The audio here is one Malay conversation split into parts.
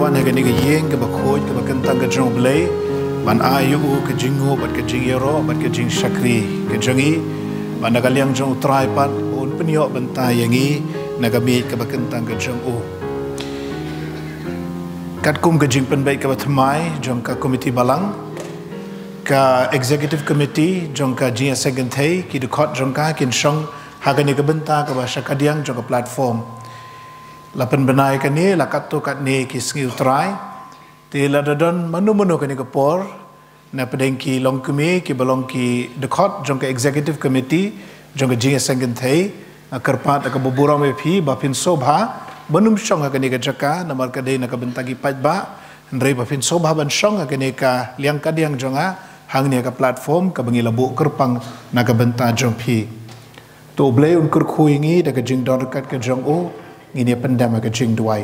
wan hagani ga yeng ga khoj ga kentang ga U Blei ban ayu ke jingho bat ke jingero bat ke jing sakri ke jangi ban nagaliang U Trai pat un penyo benta yangi nagami ke kentang ga U kat kum ke jing penbai ke batmai jong ka komiti balang ka executive committee jong ka jing segenthei ki de khot jong ka kin song hagani ke benta ke ba sakadiang jong ka platform lapan benai kani lakato kat ni ki U Trai ti ladadon manu-manu kani ke por na pedengki longkumi ki balongki de khot jong ka executive committee jong ka jing segenthei kerpat ka boburang mepi bapin sobha benum song kani ke jaka namar ka dei na ka bentagi pajba ndrei bapin sobha ban song kani ka liang kadiang jonga hang ni ka platform ka bangi labu kerpang na ka benta jong pi to blei un kyrkhu ingi da ka jing dor kat ka jong ngini pendam ka jing duai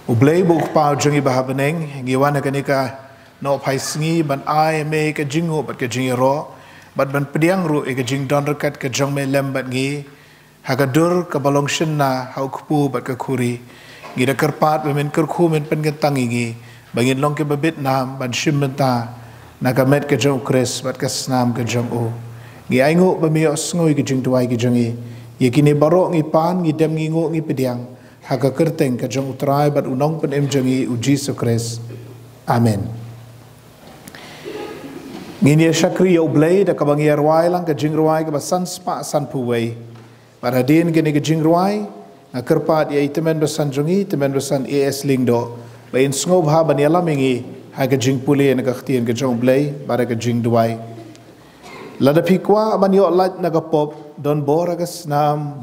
U Blei bu pau jong i bahabeneng ngiwan ka ni ka no pai sngi ban ai me ka jingo bat ka jingero bat ban pediang ru ka jing dor kat ka jong me lem bat ngi hagadur ka balong shinna hau kpu bat ka khuri ngira kerpat men kyrkhu men pengentang ingi bangin long ke babit nam ban shimmenta nagamet ke jong kres bat ka snam ke jong ngi aingo bami osngoi ke jing tuai ke jongi yakini barok ngi pan ngi dem ngi ngo ngi pediang haga kerteng ke jong U Trai bat unong pen em jongi u Jesus Kres amen ngini sakri U Blei da ka bangi arwai lang ke jing ruai ke basan spa san puwei paradin ke ni ke jing ruai kerpat ye temen besan jongi temen besan AS lingdo bain sngob ha ban yalam ngi haga jing puli na ka htien ke jong Blei bara ke jing duai lada pikwa ban yo lat na ka pop don boragas nam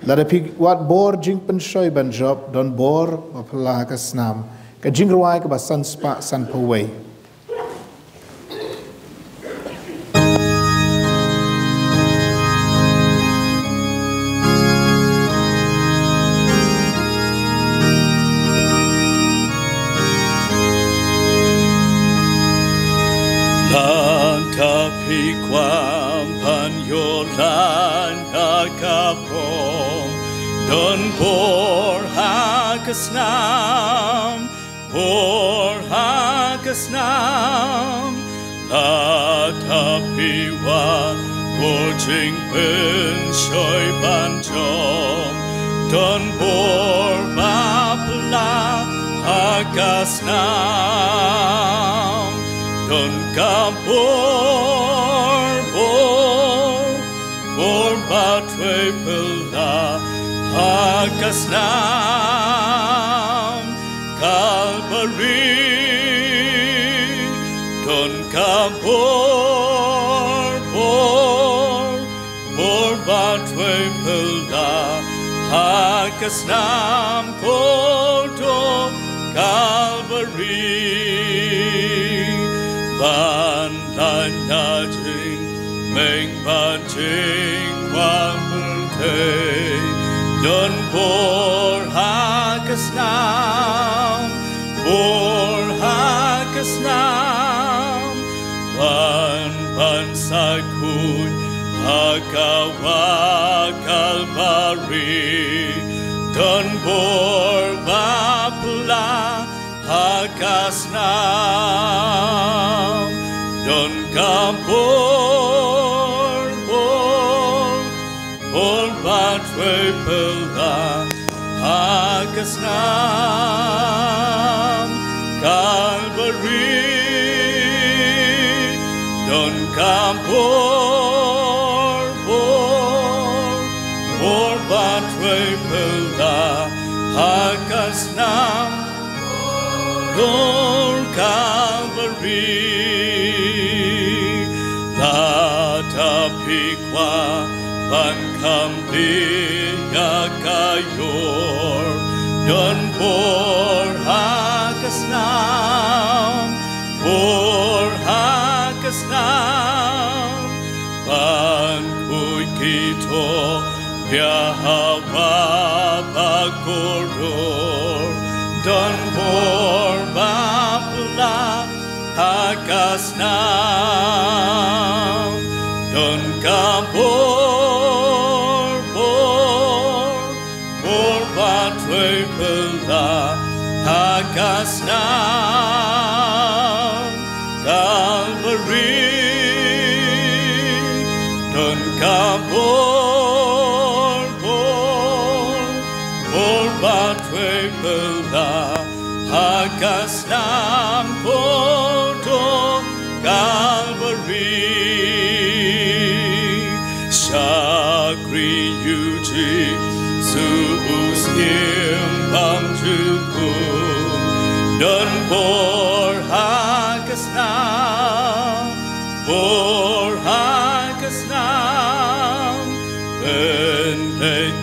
lada pik wat bor jing pen shoy ban job don bor apla ka snam ka jing ruai ka basan spa san puwei Pikwam pan yolan nakapom don bor hakasnam lata piwa bojing pen shoy banjom don bor mapla hakasnam don kapor bor batwe pela hakasnam Calvary don kapor bor batwe pela hakasnam koto Calvary ban lan na jing meng ban jing kwang te don bor hakasnam ban sakun hakawa Calvary don bor bapla hakasnam don kapor bor batwe pela hakasnam Calvary don kapor bor batwe pela hakasnam don Calvary lata pikwa ban kambi yakayor don bor hakasnam ban kuikito Yahawa bakoror don bor bapla hakasnam don kapor bor batwe pela Hakasnam Calvary Don Kabor Bor Batwe Bela Hakasnam Koto Calvary Sakri Yuji Suus Imbang Jukum Don Bor Hakasnam Ben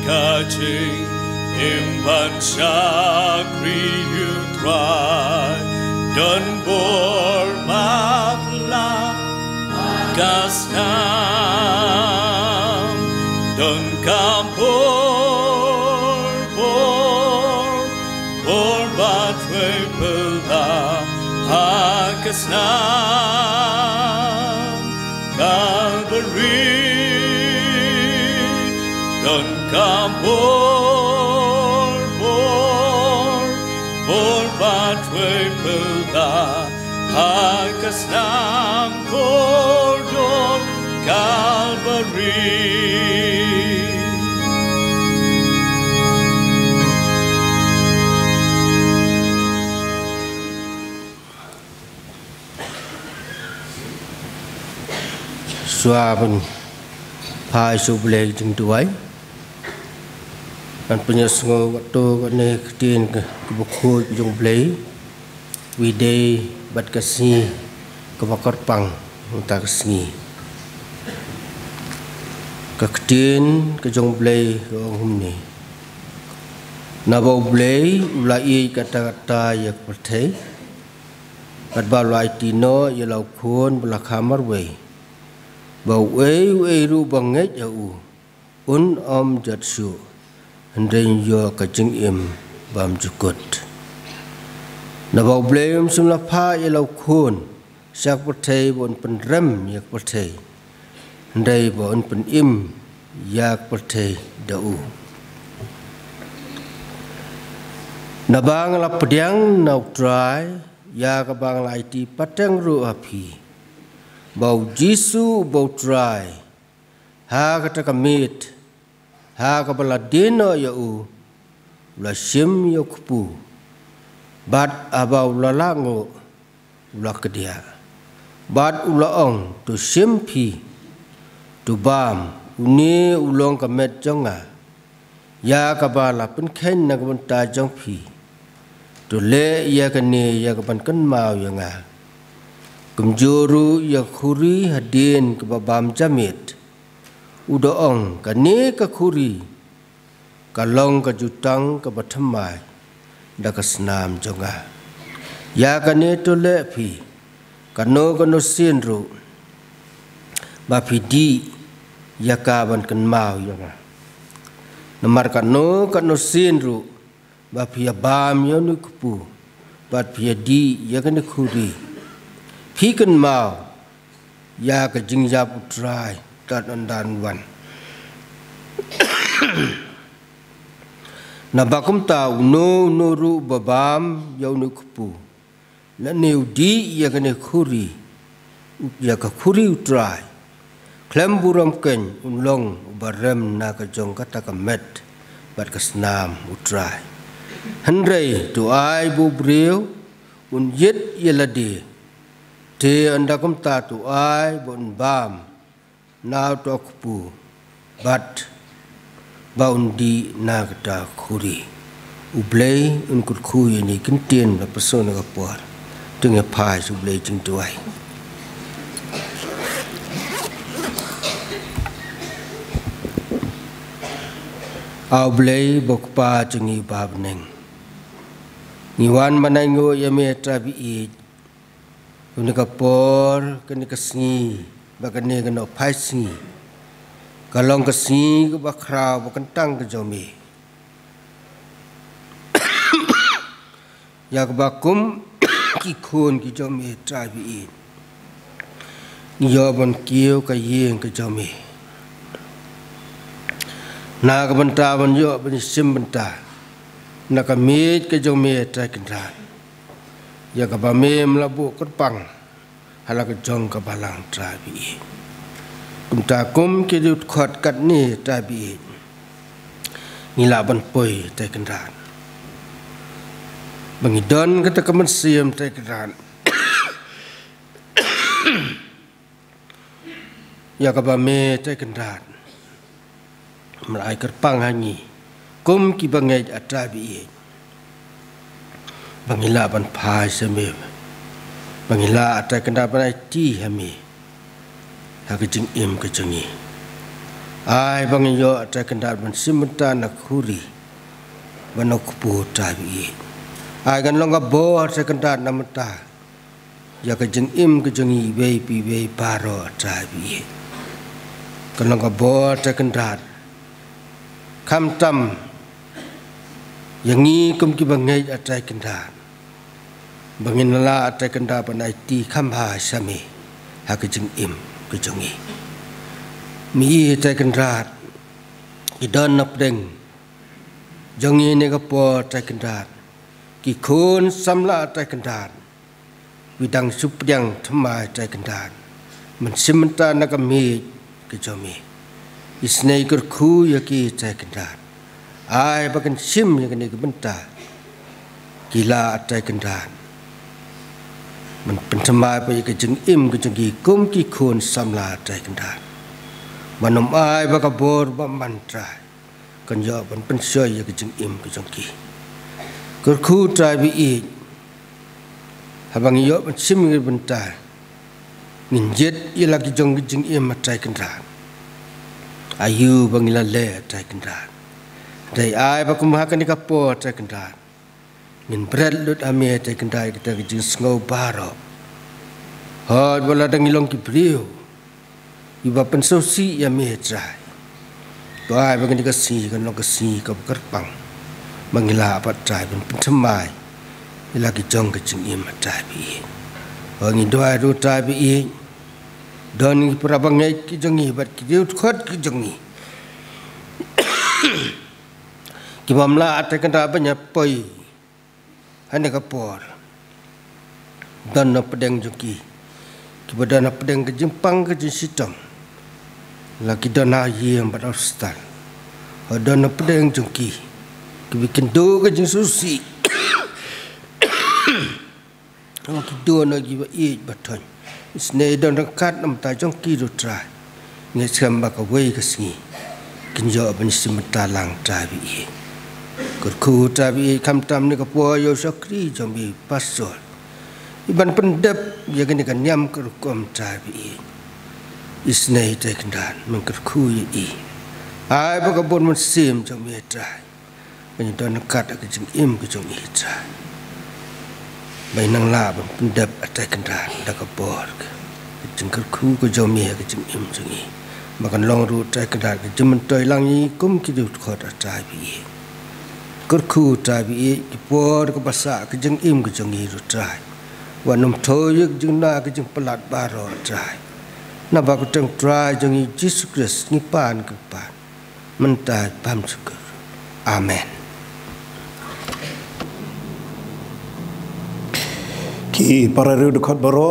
Kaching Imban Sakri U Trai Don Bor Mapla Kasnam Don Kampor Bor Batwe Pela Hakasnam Calvary Don Kampor Bor Batwe Pela Hakasnam Kordon Calvary Suaban Pai U Blei Jingkhawai dan penyesal waktu kene ketin kebuku U Blei Widei bat kasih kebakar pang untuk kasih keketin ke U Blei orang ni nabau Blei ulai kata-kata yang pertai bat balai tino ia laukun belakhamar wei bau wei ru bangeit au jatsu hendeng yo kajing im bam jukut nabau Blei sumla pha ia laukun sak pertai bon penrem yak pertai hendai bon pen im yak pertai dau nabang la pediang nau trai ya ka bang lai ti patang ru api bau Jisu bau trai ha kata kamit ha ka baladino ya u la sim yo kupu bat abau lalango ula kedia bat ulaong tu simpi tu bam uni ulong kamet jonga ya ka bala pen khen na ka ta jong pi tu le ya ka ne ya ka pan kan mau ya nga kumjuru ya khuri hadin ke babam jamit udoong kane ka khuri kalong ka jutang ka bathamai da ka snam jonga ya kane to le phi kano sinru ba phi di ya ka ban kan mau jonga namar kano sinru ba phi bam yo nu kupu ba phi di ya kane khuri Pikan mau ya ke jingjap U Trai tat andan wan nabakum tau no ru babam yau nu kupu la neu di ya ke khuri ya ka khuri U Trai klem buram ken unlong barem na ka jong kata ka met bat ka snam U Trai handrei tu ai bu breu un yet yelade te anda kum tatu ai bon bam now to kupu bat baundi nagda khuri U Blei un kyrkhu ni kintien la persona ka por tunge pai U Blei Jingkhawai au Blei bokpa chingi babneng niwan manango yame trabi unika por kani kasni bakane kano paisi kalong kasni ko bakra bakantang ke jomi yak bakum ki khon ki jomi trabi ni yobon kiyo ka yeng ke jomi na ka banta ban yo ban sim banta na ka mit ke jomi tra kinra ya ka ba me mlabu kerpang hala ka jong ka balang trabi kum ta kum ki dut khot kat ni trabi ngila ban poi te kendran bangidon ka Sacrament Jingkhawai te kendran ya ka ba me te kendran mlai kerpang hangi kum ki bangeit atrabi bangila ban phai seme bangila atai kenda ban ti hami ha ke jing im ke jengi ai bangiyo atai kenda ban simta na khuri banok pu tabi ai gan longa bo atai kenda namta ya ke jing im ke jengi be pi be paro tabi kan longa bo atai kenda kam tam yang ni kum ki bangai atai kenda bangin la atai kenda panai ti khamha sami ha ke jing im ke jongi mi atai kenda idon nap deng jongi ne ka po atai kenda ki khon samla atai kenda widang supyang thma atai kenda man simta na ka mi ke jomi isnei kyrkhu ya ki atai kenda ai bakan sim yang ni kebenta gila atai kendan man pentemai pa ke jeng im ke jeng kum ki khon samla atai kendan manom ai baka bor ba mantra kan yo ban pensoy ya ke jeng im ke jeng ki kyrkhu trai bi i habang yo ban sim ke benta ninjet ila ki jeng im atai kendan ayu bangila le atai kendan dai ai ba kumha kan ka po ta kenda ngin bread lut ame ta kenda kita jing sngau baro hod bola dang ilong ki brio iba penso si ya me trai to ai ba kan ka si kan lo ka si ka kerpang mangila apa trai ben pentemai ila ki jong ka jing im trai bi ngi do ai ru trai bi don ngi prabangai ki jongi bat ki diut khot ki jongi ki mamla atai kenda banyak poi hanya kapor dan na pedeng juki ki badana pedeng ke jimpang ke jisitam laki dana yang berastal dan na pedeng juki ki bikin do ke jing susi ki do na ki ba i baton isne don kat nam ta jong ki ru trai nge samba ka wei ke singi kinjo ban simta lang trai bi kyrkhu tabi kam tam ni ka po yo sakri jambi pasol iban pendep ya gani kan nyam kyrkom tabi isnei te kendan men kyrkhu i ai ba ka bon man sim jambi trai ben don kat ka jing im ka jong i trai bai nang la ban pendep atai kendan da ka por jing kyrkhu ka jambi ka jing im jong i makan long ru trai kendan ka jim toi lang i kum ki du khot trai bi kyrkhu trai bi ki por ka basa ke jeng im ke jeng i ru trai wa nom thoy jeng na ke jeng pelat baro trai na ba ko teng trai jeng i Jesus Christ ni pan ke pan mentai pam syukur amen ki para riu dekat baro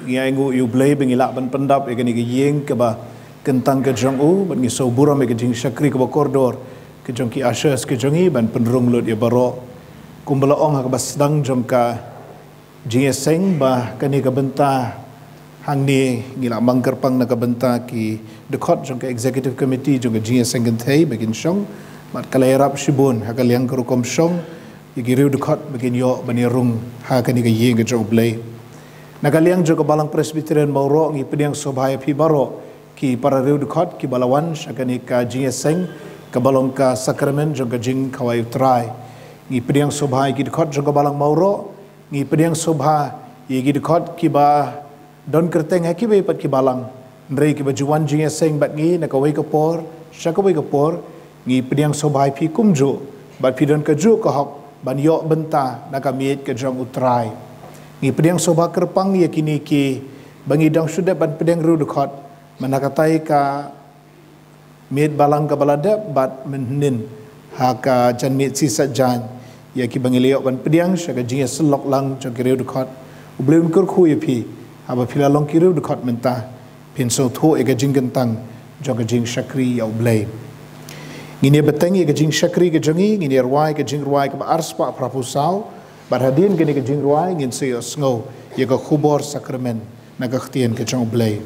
ngai ngu U Blei bengilak ban pendap e gani ke yeng ke ba kentang ke jong u ban ngi so buram e ke jing sakri ke ba koridor ke jong ki ashes ke jongi ban penrung lut ya baro kumbala ong ha bas dang jong ka jing seng ba kani ka benta hang ni ngila mangker pang na ka benta ki the khot jong ka executive committee jong ka jing seng thei begin shong mat kalerap shibun ha ka liang ko kom shong yigi riu the khot begin yo bani rung ha kani ka yeng ka jong Blei na ka liang jong ka Balang Presbyterian Mawroh ngi pediang sobhaya pi baro ki para riu the khot ki balawan shakani ka jing seng kabalong ka Sacrament Jingkhawai U Trai ngi pediang sobha ki khot jong Balang Mawroh ngi pediang sobha yigi khot ki ba don kerteng ha ki be pat ki balang ndrei ki ba juwan jing seng bat ngi na ka wei ka por sha ka wei ka por ngi pediang sobha pi kumju bat pi don ka ju ka hok ban yo benta na ka miet ka jong U Trai ngi pediang sobha kerpang ya kini ki bangi dang sudah ban pediang ru de khot manakatai ka miet balang ka balada bat menin ha ka jan miet sisa jan ya ki bangeliok ban pediang sya ka jing selok lang jong kireu de khot U Blei kyrkhu ya pi aba phila long kireu de khot menta pin so tho e ka jing kentang jong ka jing syakri ya U Blei ngini betengi ka jing syakri ka jongi ngini ruai ka jing ruai ka arspa prapusau barhadin kini ka jing ruai ngin se sngo ya ka khubor sakrament na ka htien ka jong U Blei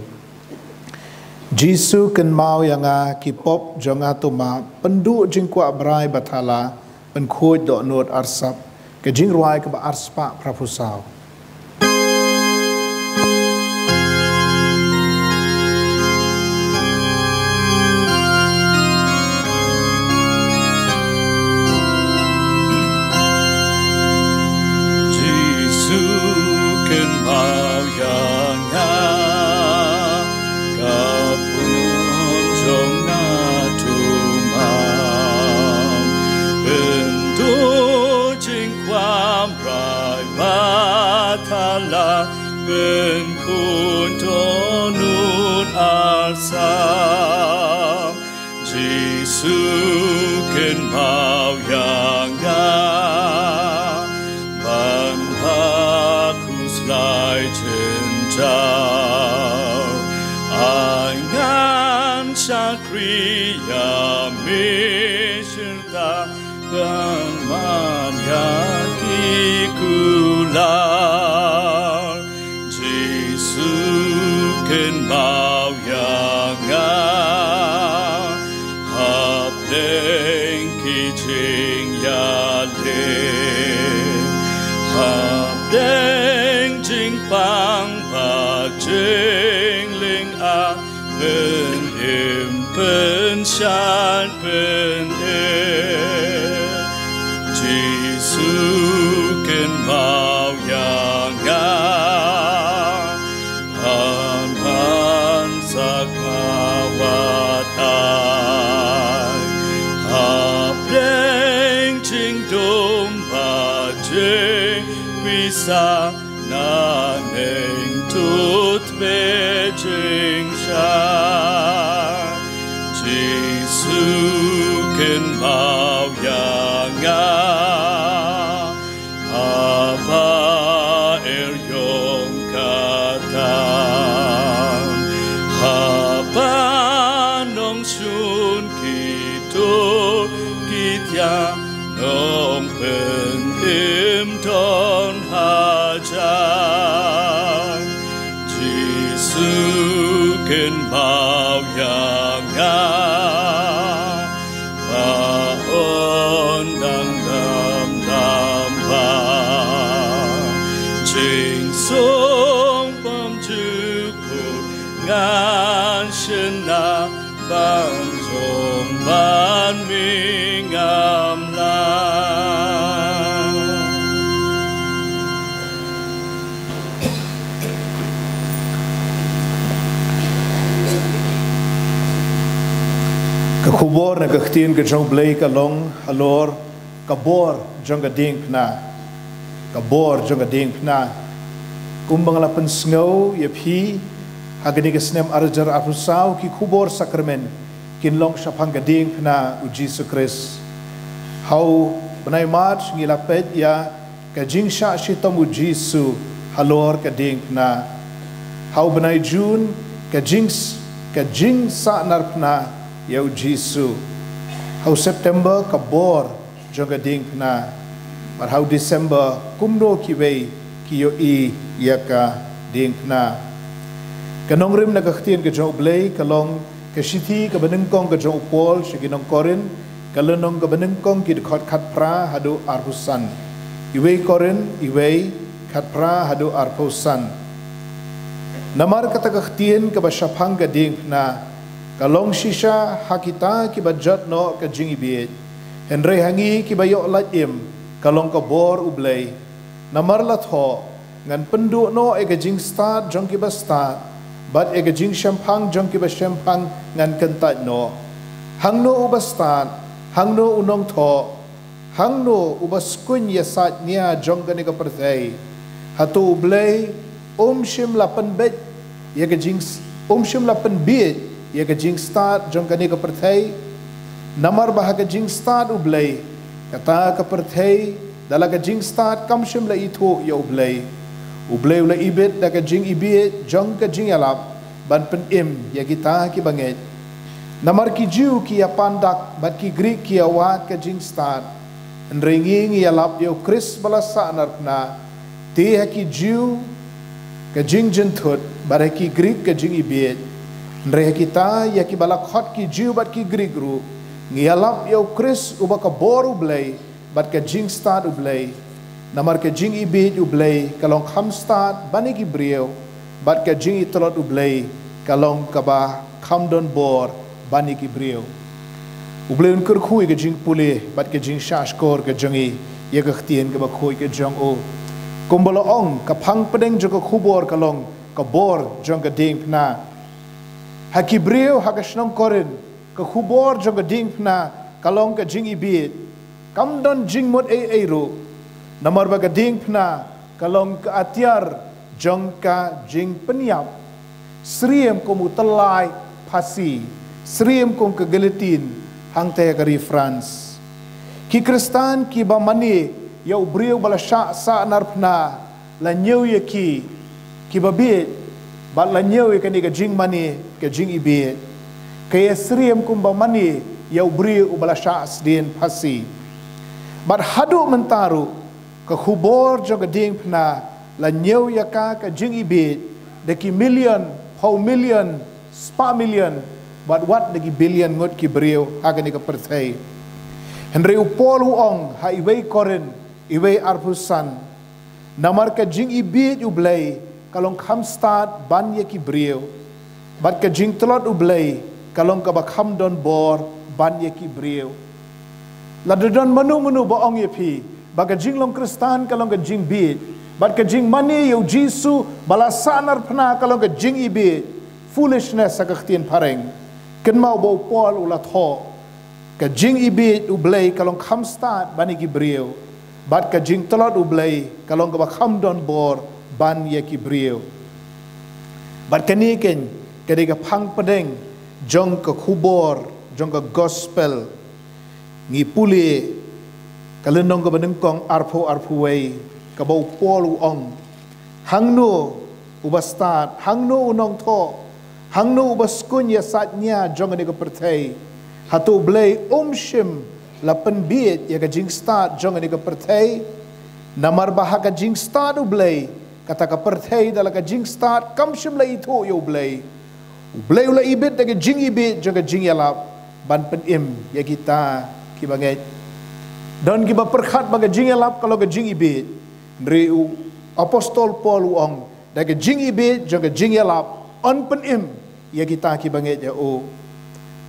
Jisu ken mau yanga ki pop jonga tuma pendu jing kwa brai bathala pen khoi do not arsap ke jing ruai ke ba arspa prapusau Jisu ken mau yanga kapun jonga tuma bendu jingkwam rai batala ben kun tonun arsam Jisu ken mau yanga ban hakus lai chenjar angan sakriya mishta ban manya kikular Jisu ken mau yanga hapdeng kiching yale hapdeng jing pang pa jing ling a ben im ben shan ben Jisu ken mau yanga han sakmawatai hapdeng jing dum pa jing bisa na neng tut be jing sha Jisu ken mau yanga apa yong katan apa nong sun kito kitya nong pen im ton hajan Jisu ken mau yanga paon dang dam dam ba jing song pam juku ngan shena bang zong ban mingam la ka khubor na ka htien ka jong Blei ka long halor ka bor jong ka ding na ka bor jong ka ding na kumbang la pen sngo ye phi hagani ka snem arjar apusau ki khubor sakrament kin long shapang ka ding na U Jisu Christ hau banai march ngila pet ya ka jing sha shitom U Jisu halor ka ding na hau banai June ka jing sa narpna ya U Jisu hau September ka bor jong ka ding na mar hau December kumno kiwei ki yo I ya ka ding na kanong rim na ka htien ka jong Blei kalong ka shithi ka benengkong ka jong Paul shiginong Korin kalonong ka benengkong ki khot khat pra hadu arhusan iwei Korin iwei khat pra hadu arhusan namar kata ka htien ka basyapang ka ding na kalong shisha hakita ki bajat no ka jing ibiet henre hangi ki bayo latim kalong ka bor U Blei namar lat ho ngan pendu no e ka jing start jong ki ba start bat e ka jing shampang jong ki ba shampang ngan kentat no hang no u ba start hang no unong tho hang no u ba skun ya sat nia jong ka ni ka perthai hatu U Blei shim lapan bet ya ka jing shim lapan bit ya ka jing start jong ka ni ka perthai namar bah ka jing start U Blei kata ka perthai dalam ka jing start kam shim la itu ya U Blei la ibet da ka jing ibet jong ka jing alap ban pen ya kita ki bangeit namar ki jiu ki ya pandak bat ki Greek ki ya wat ka jing start nringi ngi alap ya Chris balasa narpna te ha ki jiu ka jing jentut bat ki Greek ka jing ibet nre kita ya ki balak khot ki jiu bat ki Greek ru ngi alap ya Chris uba ka bor U Blei bat ka jing start U Blei namar ka jing ibet U Blei kalong kham start bani ki brio bat ka jing itlot U Blei kalong ka ba kham don bor bani ki brio U Blei un kyrkhu ka jing pule bat ka jing shashkor ka jangi ya ka htien ka ba khoi ka jang o kumbolo ong ka phang pedeng jo ka khubor kalong ka bor jong ka ding pna ha ki brio ha ka shnong korin ka khubor jong ka ding pna kalong ka jing ibet kam don jing mot ei ro namar ba ka ding pna kalong ka atiar jong ka jing penyap Syiem ko mu telai pasi Syiem ko ke geletin hang te ka France ki Kristan ki ba mani ya U Blei bala sa narpna la nyeu ye ki ba bit ba la nyeu ye ka ni ka jing mani ka jing ibet kaya Syiem ko ba mani ya U Blei bala sa sdien pasi bat hadu mentaru ka khubor jong ka ding pna la nyeu ya ka jing ibet de ki million how million spa million but what de ki billion ngot ki brio agani ka perthai henry upol ong ha iwei korin iwei arpusan namar ka jing ibet U Blei kalong kham start ban ye ki brio bat ka jing tlot U Blei kalong ka ba kham don bor ban ye ki brio la don manu ba ong ye pi ba ka jing long Kristan kalong ka jing bit bat ka jing mani yo Jisu balasa narpna kalong ka jing ibet foolishness sa kaktien pareng ken mau bo pol ula tho ka jing ibet U Blei kalong kham start bani ki brio bat ka jing tlot U Blei kalong ka ba kham don bor ban ye ki brio bat kani ken kadi ka phang pedeng jong ka khubor jong ka gospel ngi puli kalendong ka benengkong arpo wei ka bau pol ong hangno ubastat hangno unong tho hangno ubaskun ya satnya jong ni ka perthai hatu Blei shim la penbiet ya ka jing start jong ni ka perthai namar bah ka jing start U Blei kata ka perthai dala ka jing start kam shim la itu ya U Blei la ibet da ka jing ibet jong ka jing yalap ban pen ya kita ki bangeit don ki ba perkhat ba ka jing yalap kalau ka jing ibet Reu apostol Paul ong da ka jing ibet jong ka jing yalap on pen ya kita ki bangeit ya o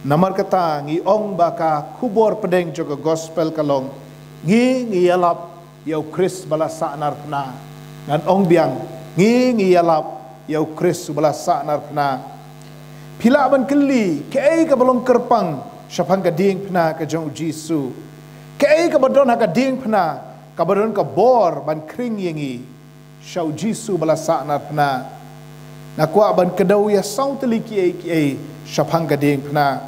namar kata ngi ong baka khubor pedeng jong ka gospel kalong ngi yalap ya Chris bala sa narpna ngan ong biang ngi yalap ya Chris bala sa narpna pila ban keli ke ka balong kerpang syapang ka ding pna ka jong Jisu ke ka badon ka ding pna kabadon ka bor ban kring yengi syau Jisu bala sa narpna nakwa ban kedau ya sau teliki ai syapang ka ding pna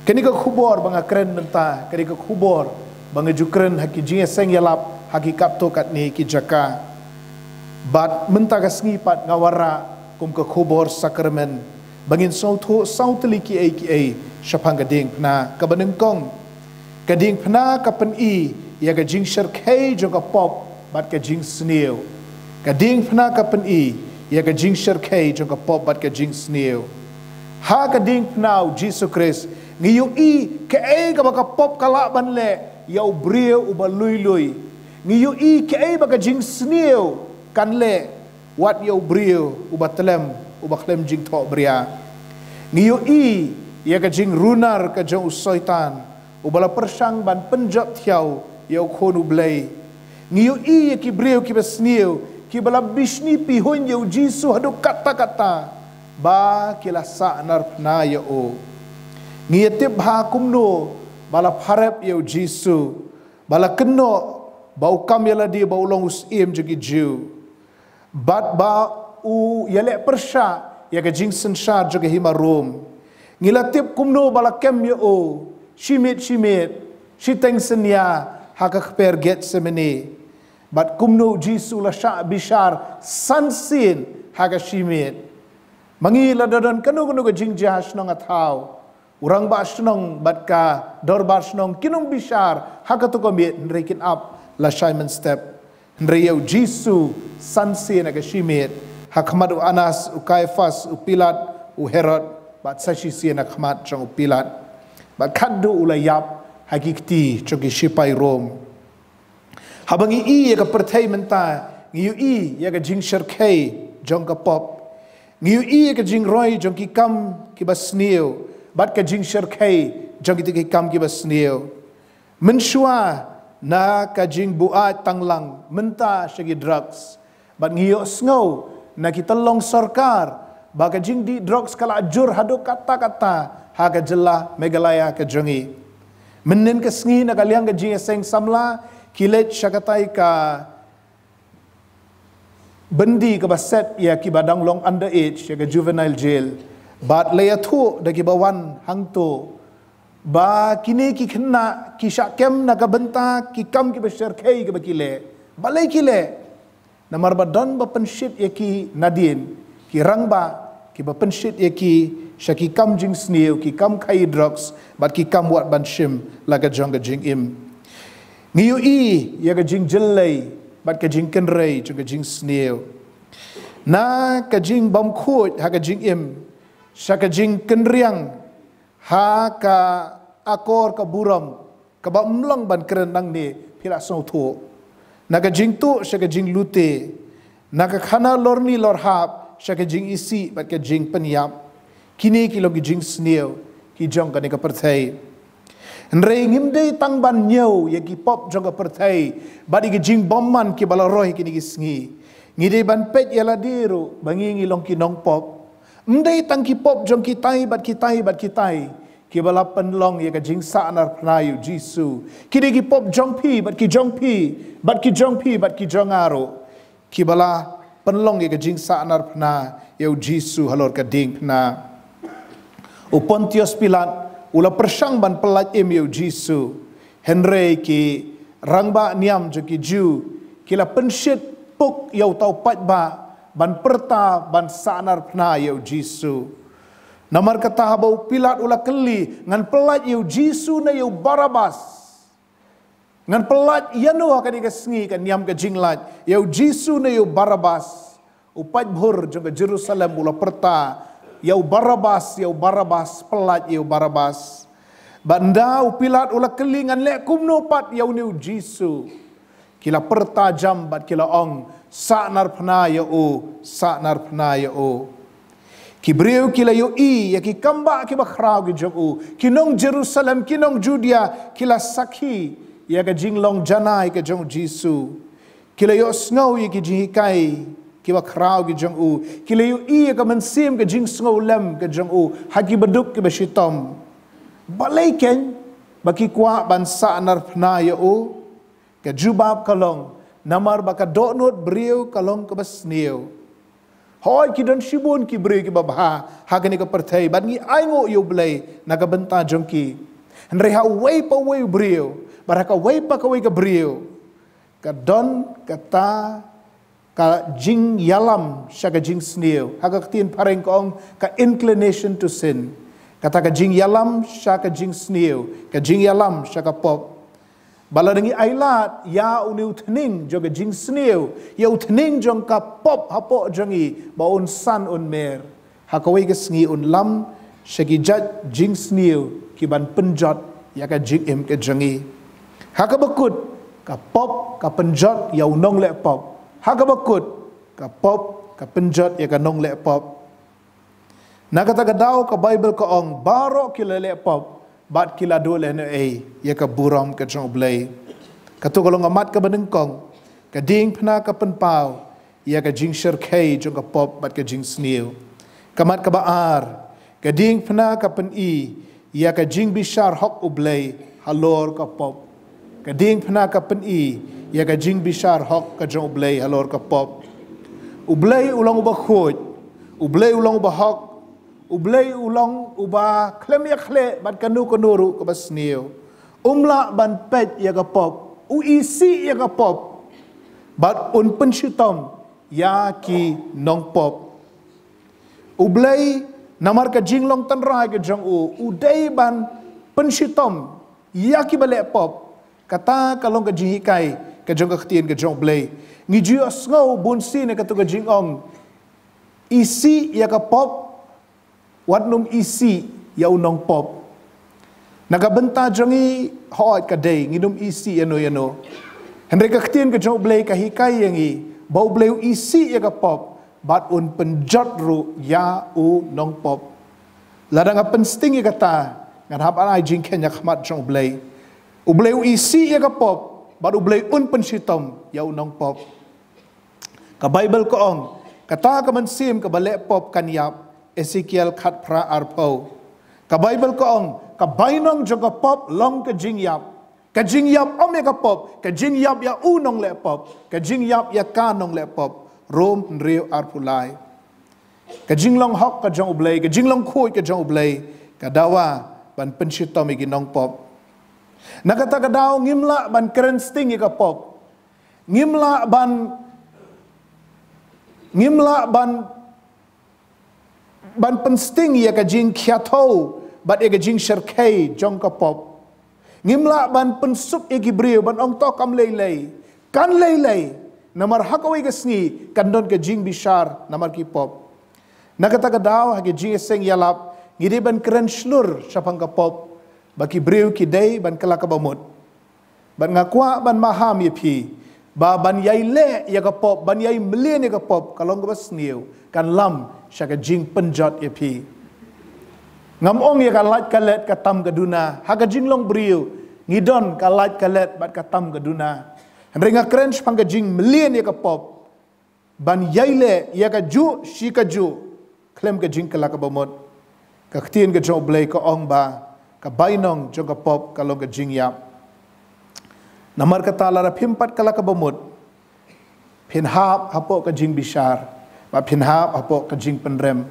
kani ka khubor banga kren menta kani ka khubor banga jukren haki jinga seng yalap haki kapto kat ni ki jaka bat menta ka sngipat ngawara kum ka khubor sakramen bangin sau teliki ai syapang ka ding pna ka benengkong ka ding pna ka pen ya ka jing kyrkhu jong ka pop bat ka jing sneu ka ding pna ka pen ya ka jing kyrkhu jong ka pop bat ka jing sneu ha ka ding pnau Jesus Christ ngiyu ka ka ba ka pop kala ban le ya U Blei uba lui ngiyu ka ba ka jing sneu kan le wat ya U Blei uba telem uba klem jing tho bria ngiyu ya ka jing runar ka jong soitan ubala persang ban penjat thiau ya khon U Blei ngiu ya ki breu ki besniu ki bala bisni pi hon ya Jisu hadu kata-kata ba kila sa narpna ya o ngiu tip ha kumno bala pharep ya Jisu bala keno bau kam ya di bau long usim jegi jiu bat ba u yale persha ya ka jing sensar jegi hima rom ngila tip kumno bala kem ya o shimit shiteng senya haka per Getsemane bat kumnu Jisu la sha bishar sansin haka shimit mangi la dodon kanu kanu ga jingja snong athau urang ba snong bat ka dor ba snong kinum bishar haka to komit rekin up la Simon step nreu Jisu sansin haka shimit hakmat u Anas u Kaifas u Pilat u Herod bat sashi sien hakmat chong u Pilat bat kaddu ulayap hakikti choki sipai Rom habangi i ya ka perthai menta ngiu i ya ka jing sherkhei jong ka pop ngiu i ya ka jing roi jong ki kam ki basneu bat ka jing sherkhei jong ki kam ki basneu menshua na ka jing bua tanglang menta shagi drugs bat ngiu sngo na kita long sarkar ba ka jing di drugs kala ajur hadu kata-kata ha ka jela megalaya ka jongi menen ka sngi na kaliang ka jing seng samla kilet syakatai ka bendi ka baset ya ki badang long underage ya ka juvenile jail bat leya thu da ki bawan hangto ba kini ki kena ki syakem na ka benta ki kam ki besyarkhei ka bakile balai kile namar badon ba penshit ya ki nadin ki rangba ki ba penshit ya ki syaki kam jing sneu ki kam kai drugs bat ki kam wat ban shim la ka jong ka jing im ngiu i ya ka jing jelai bat ka jing kenrei jong ka jing sneu na ka jing bam khot ha ka jing im sya ka jing kenriang ha ka akor ka buram ka ba mlong ban kerenang ni pila so thu na ka jing tu sya ka jing lute na ka khana lorni lorhap sya ka jing isi bat ka jing penyap kini ki logi jing sneu ki jong ka ni ka perthai nrei ngimdei tang ban nyau ya ki pop jong ka perthai badi ki jing bomman ki balaroi kini ki sngi ngidei ban pet yala diru bangi ngilong ki nong pop mdei tang ki pop jong ki tai bat ki bala penlong ya ka jing sa nar pnayu Jisu kini ki pop jong pi bat ki jong aro ki bala penlong ya ka jing sa nar pna ya Jisu halor ka ding pna u Pontius Pilat ula persang ban pelat im ya Jisu Henry ki rangba niam jo ki ju kila penshit puk yau tau pat ba ban perta ban sanar pna ya Jisu namar kata habau Pilat ula keli ngan pelat ya Jisu na ya Barabas ngan pelat yanu akan ikasngi kan niam ka jinglat ya Jisu na ya Barabas upat bhur jo ka Jerusalem ula perta ya Barabas pelat ya Barabas bandau Pilat ula kelingan lek kumno pat ya ni Jisu kila pertajam bat kila ong sanar pna ya o kibreu kila yo i ya ki kamba ki bakhrau ki jogu kinong Jerusalem kinong Judea kila sakhi ya ka jinglong janai ka jong Jisu kila yo snau ya ki jikai ki bakhrau ki jong u kila yo i ya ka mansim ka jing snau lem ka jong u haki beduk ki bashitom balai ken baki kwa ban sanar pna ya o ka jubab kalong namar baka donot breu kalong ka basneu hoi ki don shibun ki breu ki babha hagani ka perthai bangi aingo U Blei naga benta jongki nreha wei pa wei breu baraka wei pa ka wei ka breu ka don kata ka jing yalam syaga jing sneu haga tin pareng kong ka inclination to sin kata ka jing yalam syaga jing sneu ka jing yalam syaga pop bala dengi ailat ya uniu thning joga jing sneu ya uthning jong ka pop hapo jongi baun san un mer hakawai ke sngi un lam shagi jat jing sneu ki ban penjot ya ka jing em ke jongi hakabakut ka pop ka penjot ya unong le pop hakabakut ka pop ka penjot ya ka nong le pop na kata ka daw ka Bible ka ong baro kila le pop bat kila dole na ya ka buram ka jong Blei katu kalong amat ka benengkong ka ding pna ka penpau ya ka jing sherkhei jong ka pop bat ka jing sneu kamat ka baar ka ding pna ka pen i ya ka jing bishar hok U Blei halor ka pop ka ding pna ka pen i ya ka jing bishar hok ka jong U Blei halor ka pop U Blei ulang uba khot U Blei ulang uba hok U Blei ulang uba klem ya khle bat kanu kanuru ka basneu umla ban pet ya ka pop u isi ya ka pop bat un penshitom ya ki nong pop u Blei namar ka jinglong tan rai ke jong u dei ban penshitom ya ki bale pop kata kalong ka jihikai ka jong ka ktien ka jong Blei ngi ju asngau bun si ne ka tu ka jingong isi ya ka pop wat num isi ya unong pop nagabenta jongi hoat ka day ngidum isi yano henry ka ktien ka jong Blei ka hikai yangi bau Blei isi ya ka pop bat un penjot ru ya u nong pop ladang a pensting ya kata ngan hap anai jing kenya khmat jong Blei u Blei isi ya ka pop bat u Blei un penshitom ya u nong pop ka Bible ko ong kata ka man sim ka bale pop kan yap Ezekiel khat pra arpo ka Bible ko ong ka bainong jong ka pop long ka jing yap om ya ka pop ka jing yap ya unong le pop ka jing yap ya kanong le pop rom nreu arpulai ka jing long hok ka jong Blei ka jing long khoi ka jong Blei ka dawa ban penshitom igi nong pop nakata ka daw ngimla ban keren sting ka pop ngimla ban pensting ya ka jing khiatho bat ya ka jing sherkei jong ka pop ngimla ban pensup ya gibreu ban ong to kam lei kan lei namar hakawai ka sngi kan don ka jing bishar namar ki pop nakata ka daw ha ka jing seng yalap ngide ban keren slur sapang ka pop baki breu ki dei ban kala ka bamut ban ngakwa ban maham ye phi ba ban yai le ya ka pop ban yai mlen ya ka pop kalong ka basniu kan lam syaka jing penjot ye phi ngam ong ya ka lat ka let ka tam ka duna ha ka jing long breu ngidon ka lat ka let bat ka tam ka duna ringa kren pang ka jing mlen ya ka pop ban yai le ya ka ju shi ka ju klem ka jing kala ka bamut ka ktien ka jong Blei ka ong ba ka bainong jong ka pop kalong ka jing yap namar kata lara pimpat kala ka bamut pinhap hapo ka jing bishar ba pinhap hapo ka jing penrem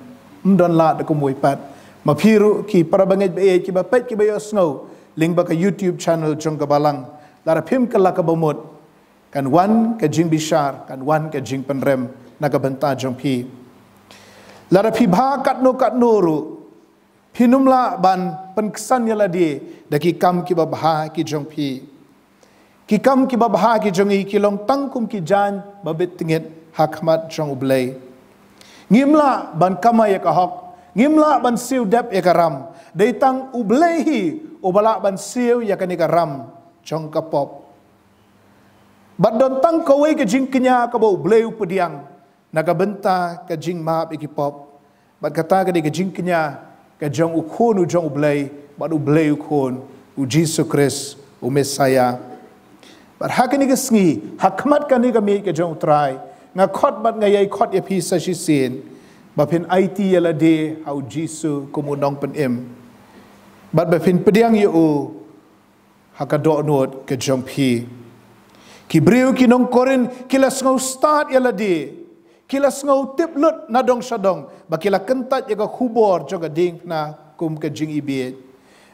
mdon la da ko moipat mapiru ki para bangeit be ki ba pet ki ba yosno ling ba ka YouTube channel jong ka balang lara pim kala ka bamut kan wan ka jing bishar kan wan ka jing penrem nagabenta jong pi lara pi bha kat no ru pinumla ban penksan yala di daki kam ki babha ki jong pi ki kam ki babha ki jong i ki long tangkum ki jan babet tinget hakmat jong Blei ngimla ban kama ya ka hok ngimla ban siu dep ya ka ram dei tang u Blei hi ubala ban siu ya ka ni ka ram jong ka pop bat don tang ko wei ka jing kenya ka bo Blei pediang nagabenta ka jing map iki pop bat kata ka di ka jing kenya ka jong ukon u jong Blei bat u Blei ukon u Jesus Christ u Messiah bat hakani ka sngi hakmat ka ni ka mi ka jong trai nga khot bat nga yai khot ya phi sa shi sin ba phin IT yala de how Jesus kumunong pen em bat ba phin pediang ye u hakado not ka jong phi ki breu ki nong korin kilas ngau start yala de kilas ngau tip lut na dong sadong bakila kentat ya ka khubor joga ding na kum ka jing ibet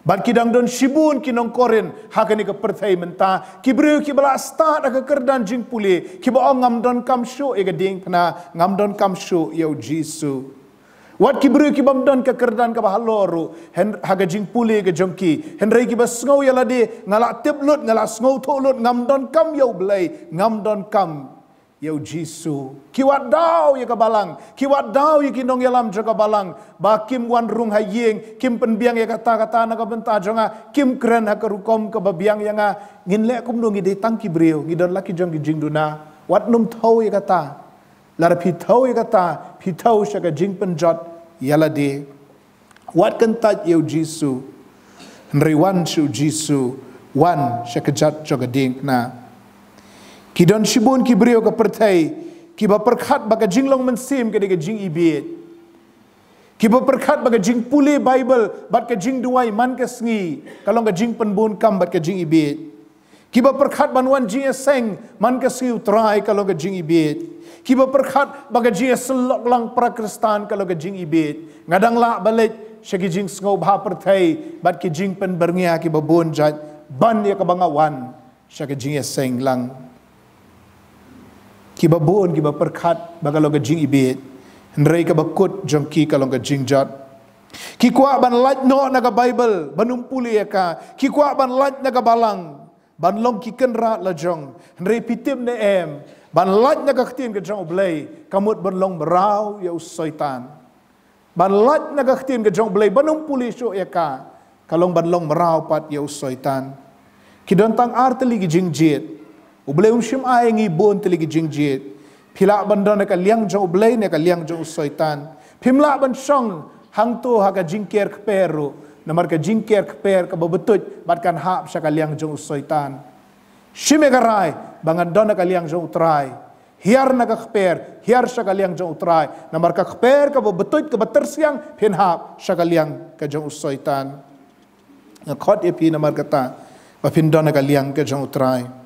bat kidang don shibun kinong korin hakani ka perthai menta ki breu ki bala start ka kerdan jing puli ki ba ngam don kam show ya ka ding na ngam don kam show yo jisu wat ki breu ki bam don ka kerdan ka bahaloru hen haga jing puli ka jongki henrei ki ba sngo yala de ngala tip lut ngala sngo tho lut ngam don kam yo Blei ngam don kam Yau Jisu kiwat daw ya kabalang kiwat daw ya kinong yalam jo kabalang ba kim wan rung hayeng kim penbiang ya kata-kata na kabenta jonga kim kren ha karukom kababiang ya nga nginle kum no ngide tang kibreu ngidon laki jong jing duna wat num thau ya kata lar phi thau ya kata phi thau sha ka jing penjot yala de wat kan ta yau Jisu nri wan shu Jisu wan sha ka jat jo ding na Kidon shibun ki brio ka perthai ki ba perkhat ba ka jinglong mensim ke de jing ibet ki ba perkhat ba ka jing puli Bible bat ka jing duai man ka sngi kalong ka jing penbun kam bat ka jing ibet ki ba perkhat ban wan jing seng man ka sngi utrai kalong ka jing ibet ki ba perkhat ba ka jing selok lang prakristan kalong ka jing ibet ngadang la balik syaki jing sngo bha perthai bat ki jing pen berngia ki ba bon jat ban ya ka bangawan syaka jing seng lang ki babon ki perkat bagalong ka jing ibet ndrei ka bakut jongki kalong ka jing jot ki kwa ban lat no na ka Bible banumpuli ka ki kwa ban lat na ka balang ban long ki kenra la jong ndrei pitim ne em ban lat na ka khtin ka jong blei kamut ban long brau ya usaitan ban lat na ka khtin ka jong blei banumpuli syo ka kalong ban long brau pat ya usaitan ki don tang arteli ki jing jet U Blei shim ai ngi bon teli ki jing jet phila ban don ka liang jong U Blei ne ka liang jong usaitan phimla ban song hang tu ha ka jing ker kperu namar ka jing ker kper ka babetut bat kan hap sya ka liang jong usaitan shime ka rai bangan don ka liang jong utrai hiar na ka kper hiar sya ka liang jong utrai namar ka kper ka babetut ka batersiang phin hap sya ka liang ka jong usaitan na khot epi namar kata ba phin don ka liang ka jong utrai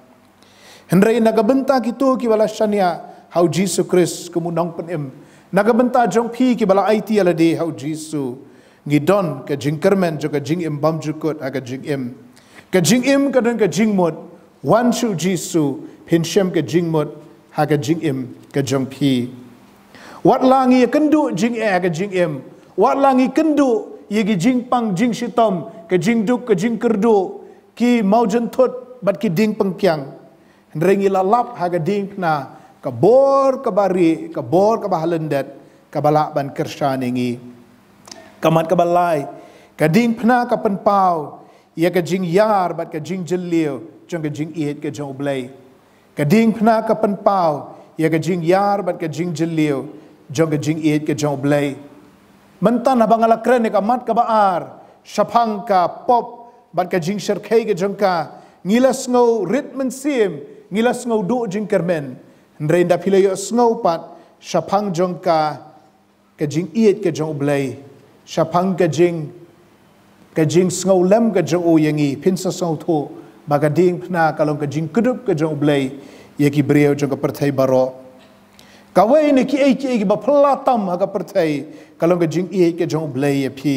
Henry nagabenta kito ki wala shania how Jesus Christ kumunong penim nagabenta jong pi ki bala IT alade how Jesus ngidon ka jingkermen jo ka jingim bam jukut aga jingim ka jingim ka don ka jingmot wan shu Jesus pinshem ka jingmot haga jingim ka jong pi wat langi kendu jing aga jingim wat langi kendu yegi jingpang jing shitom ka jingduk ka jingkerdu ki maujen thot bat ki ding pengkyang Rengi lalap haga ding na kabor kabari kabor kabahalendet kabala ban kershan ingi kamat kabalai kading pna kapenpau ya ka jing yar bat ka jing jelio jong ka jing iet ka jong blai kading pna kapenpau ya ka jing yar bat ka jing jelio jong ka jing iet ka jong blai mentan abangala kren ka mat ka baar shapang ka pop bat ka jing sherkhei ka jong ka ngilas ngau Lyndan Syiem ngilas ngau do jing kermen nrenda philayo ngau pat shapang jong ka jing iet ka jong blai shapang ka jing ngau lem ka jong o yangi pinsa ngau tho bagading pna kalong ka jing kudup ka jong blai yaki breu jong ka perthai baro kawai ne ki ai ki ba platam ha ka perthai kalong ka jing iet ka jong blai ya phi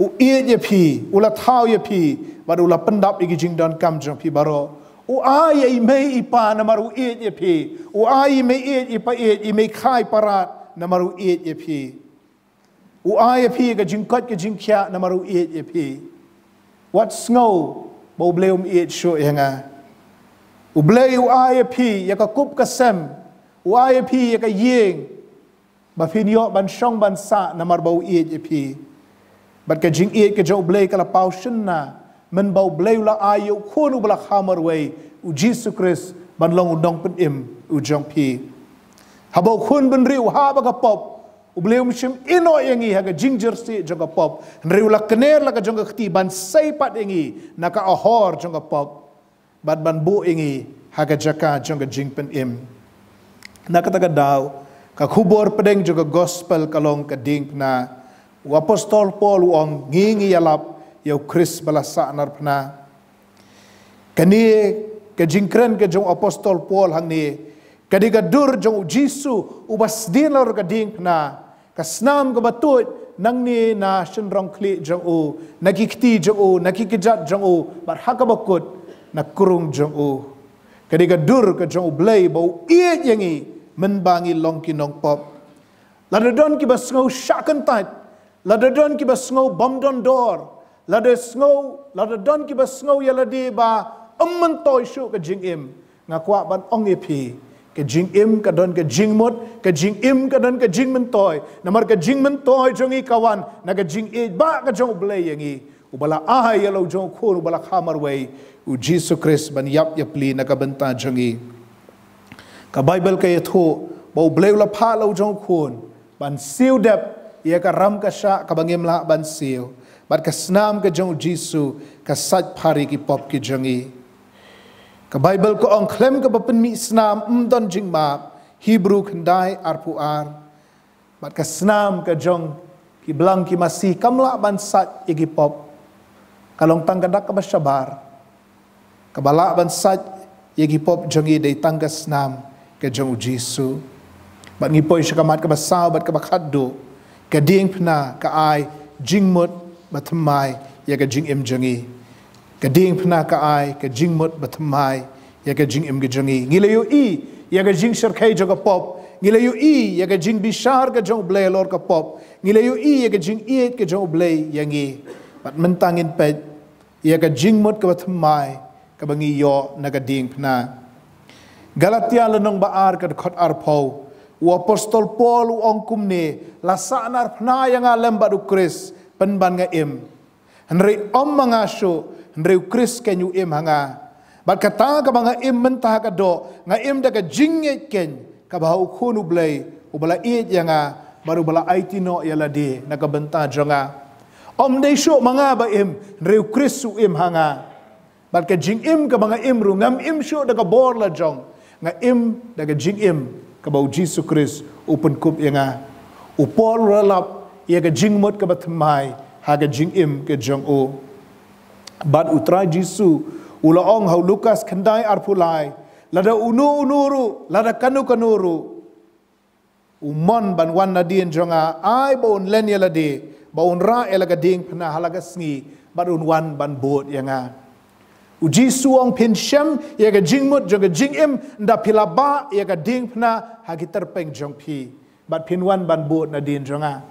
u iet ya phi ula thau ya phi baru ula pendap igi jing don kam jong phi baro u ai ai mei ipa namaru iet ye phi u ai mei iet ipa iet i mei khai parat namaru iet ye phi u ai phi ka jingkot ka jingkhya namaru iet ye phi what snow bo bleum iet sho yanga u blei u ai phi ya ka kup ka sem u ai phi ya ka yeng ba phin yo ban shong ban sa namar bo iet ye phi bat ka jing iet ka jo blei ka la pau shin na men bau bleu la ayu khunu bla khamar wei u Jesus Christ ban long udong pen im u jong pi habau khun ben riu ha ba ka pop u bleu mishim ino yangi ha ga ginger si jong ka pop riu la kner la ka jong ka khti ban sai pat yangi na ka ahor jong ka pop ban bu yangi ha ga jaka jong ka jing pen im na ka ta daw ka khubor pedeng jong ka gospel kalong ka ding na u apostol Paul wong ngingi yalap Yau Chris balasa narpna kani ke jingkren ke jong apostol Paul hang ni kadiga dur jong Jisu ubas dinor ka ding pna kasnam ka batut nang ni na shenrong kli jong u nakikti jong u nakikijat jong u bar hakabakut nakurung jong u kadiga dur ka jong blai bau iet yangi menbangi long kinong pop ladadon ki basngau shakantat ladadon ki basngau bomdon dor lada don ki basngau ya ladi ba toy shu ka jing im ngakwa ban ong epi ka jing im ka don ka jing mot ka jing im ka don ka jing mentoy namar ka jing mentoy jongi kawan na ka jing e ba ka jong blai yangi ubala ahai ya lo jong khur ubala khamar wei u Jesus Christ ban yap yapli na ka benta jongi ka Bible ka yetho bo blai la pha lo jong khun ban siu dep ya ka ram ka sha ka bangem la ban siu bat kasnam ka jong Jisu ka sat phari ki pop ki jongi ka Bible ko ong klem ka bapen mi snam don jing ma Hebrew khandai arpu ar bat kasnam ka jong ki blang ki masi kamla ban sat igi pop kalong tanggadak ka basyabar ka bala ban sat igi pop jongi dei tanggas nam ka jong Jisu bat ngipoy siya kamat ka basaw bat ka bakaddo ka ding pna ka ai jingmut batamai ya ka jing im jongi ka ding phna ka ai ka jing mot bathmai ya ka jing im ge jangi ngilayu I ya ka jing sharkhai jo ka pop ngilayu I ya ka jing bishar ka jo blei lor ka pop ngilayu I ya ka jing iet ka jo blei yangi bat mentangin pe ya ka jing mot ka bathmai ka bangi yo na ka ding phna Galatia lenong baar ka khot arpau u apostol Paul u ongkum ne la sanar phna yang alam badu Kris penban nga im henry om mga sho henry Kris ken yu im hanga bat kata ka mga im mentah ka do nga im da ka jinget ken ka bau khunu blei u bala iet yanga baru bala aitino yala de na ka benta jonga om de sho mga ba im henry Kris u im hanga bat ka jing im ka mga im ru ngam im sho da ka bor la jong nga im da ka jing im ka bau Jesus Kris open kup yanga u Paul relap ia ka jing mot ka bathmai ha ka jing im ka jong o bat U Trai Jisu ula ong hau Lukas kandai arpulai lada unu lada kanuru umon ban wan na dien jonga ai bon len yala de bon ra ela ka ding phna halaga sngi bat un wan ban bot yanga U Jisu ong pin shem ia ka jing mot jonga jing im nda pilaba ia ka ding phna ha ki terpeng jong pi bat pin wan ban bot na dien jonga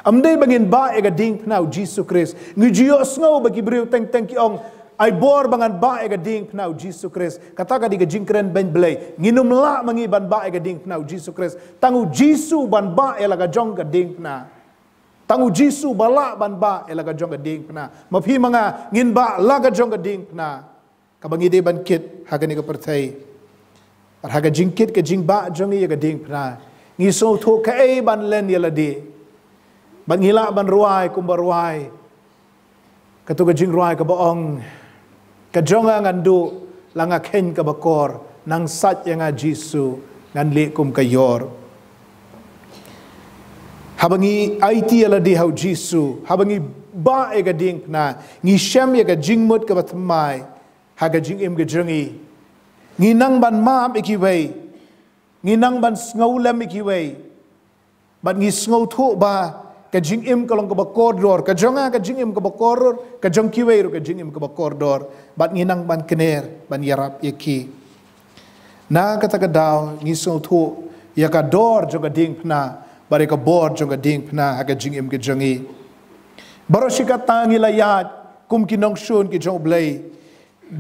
amdei bangin ba ega ding pnau Jesus Christ ngijio sngo bagi briu teng ki ong ai bor bangan ba ega ding pnau Jesus Christ kata ka diga jingkren ben blei nginum la mangi ban ba ega ding pnau Jesus Christ tangu Jisu ban ba ela ga jong ga ding pna tangu Jisu bala ban ba ela ga jong ga ding pna mapi manga ngin ba la ga jong ga ding pna ka bangi de ban kit ha ga ni ka perthai par ha ga jingkit ka jing ba jong ye ga ding pna ngi so tho ka e ban len yela de ban ngila ban ruai kum baruai katu ka jing ruai ka baong ka jonga ngandu langa ken ka bakor nang sat yang a Jisu ngan le kum ka yor habangi IT ala di hau Jisu habangi ba e ga ding na ngi shem ye ga jing mut ka bathmai ha ga jing im ga jongi ngi nang ban ma be kiwei ngi nang ban ngau lem kiwei ban ngi ngau thu ba ka jing im kalong ka bakor dor ka jonga ka jing im ka bakor ka jong kiwei ro ka jing im ka bakor dor bat nginang ban kener ban yarap yeki na kata ka daw ngi so thu ya ka dor jo ka ding pna bare ka bor jo ka ding pna ha ka jing im ka jongi baro shika tangi la yat kum ki nong shun ki jong blei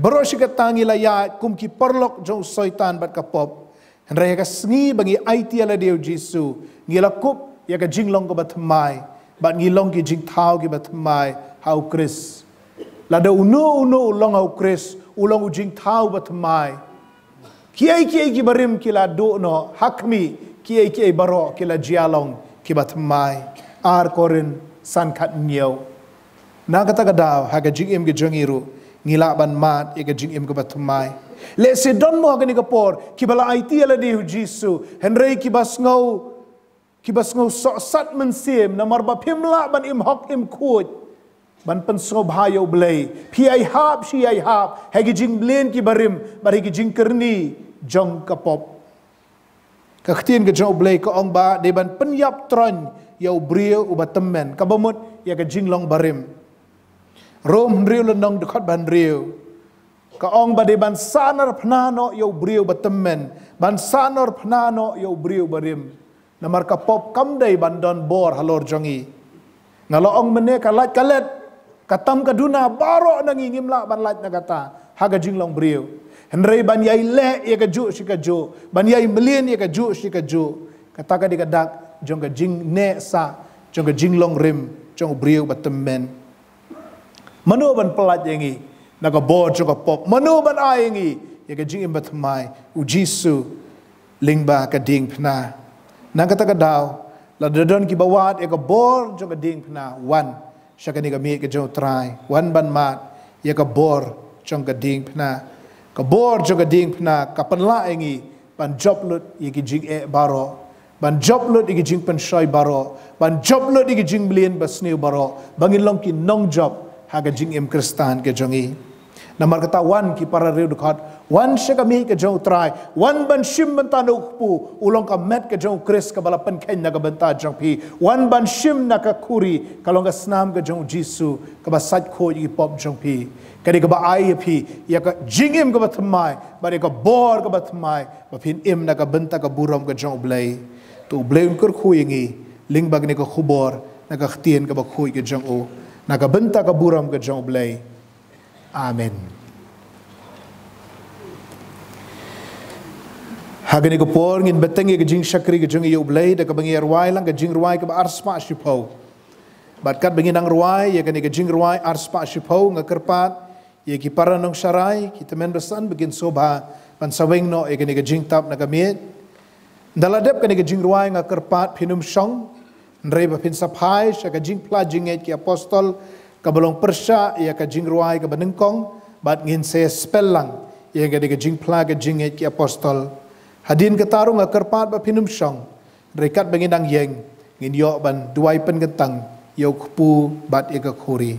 baro shika tangi la yat kum ki perlok jong soitan bat ka pop henre ka sngi bangi IT ala deu Jisu ngila kup ya ka jinglong ka bathmai bat ngilong ki jing thau ki bathmai hau Kris lada unu long hau Kris ulong u jing thau bathmai kiai ki barim ki la do no hakmi kiai baro ki la jialong ki bathmai ar korin san khat nyeu na kata ka daw ha ka jing im ki jongiru ngila ban mat ya ka jing im ka bathmai le se don mo ka ni ka por ki bala IT ala di Jisu henry ki basngau kibas ngau sok sat mensiem na marba pimla ban im hok im khot ban pensau bhayo blei pi ai hap shi ai hap hagi jing blen ki barim bari ki jing kerni jong kapop ka khtien ka jong blei ka ong ba de ban penyap tron yau brio ubatemen ka bamut ya ka jing long barim rom rio lenong dekat ban rio ka ong ba de ban sanar pnano yau brio batemen ban sanar pnano yau brio barim namar ka pop kam dai bandon bor halor jongi ngaloong mene kalat kalet katam kaduna baro nangi ngimla ban lat na kata haga jinglong brio henrei ban yai le ye ka ju shi ka ju ban yai melien ye ka ju shi ka ju kata ka dikadak jong ka jing ne sa jong ka jinglong rim jong brio batemen manu ban pelat yangi naga bor jong ka pop manu ban ai yangi ye ka jing im batmai u Jisu lingba ka ding pna nang kata ka daw la dadon ki bawat e ka bor jo ka ding pna wan syakani ka mi ka jo trai wan ban mat ye ka bor jong ka ding pna ka bor jo ka ding pna ka panla engi ban job lut ye ki jing e baro ban job lut ye ki jing pen shoi baro ban job lut ye ki jing blien basneu baro bangin long ki nong job ha ka jing em kristan ke jongi Namar kata wan ki para riu dekat, wan syakami ke jauh trai, wan ban syim bentana ukpu, ulong ka met ke jauh kris ke bala penken na ka benta jang pi, wan ban syim na ka kuri, kalau ka senam ke jauh Jisu, ke ba sat ko yi pop jang pi, kadi ke ba ai pi, ya ka jingim ke ba temai, ba ka bor ke ba temai, ba pin im na ka benta ka buram ke jauh Blei, tu Blei kyrkhu yi ling bag ni ka khubor, na ka htien ke ba khui ke jang o, na ka benta ka buram ke jauh Blei. Amen. Hagani ko por ngin betengi ke jing syakri ke jing U Blei da ka bangi ruai lang ke jing ruai ke arspa shipau. Bat kat bangi nang ruai ya kani ke jing ruai arspa shipau ngakerpat ya ki para nong syarai kita men besan begin soba pan saweng no ya kani ke jing tap na kamiet. Daladep kani ke jing ruai ngakerpat pinum syong nrei ba pin sapai sya ke jing pla jinget ki apostol kabalong persya ya ka jing ruai ka benengkong bat ngin se spellang ya ka de jing pla ka jing ki apostol hadin ketarung akerpat ba pinum syong rekat benginang yeng ngin yo ban duai pen gentang yo kpu bat ya ka khuri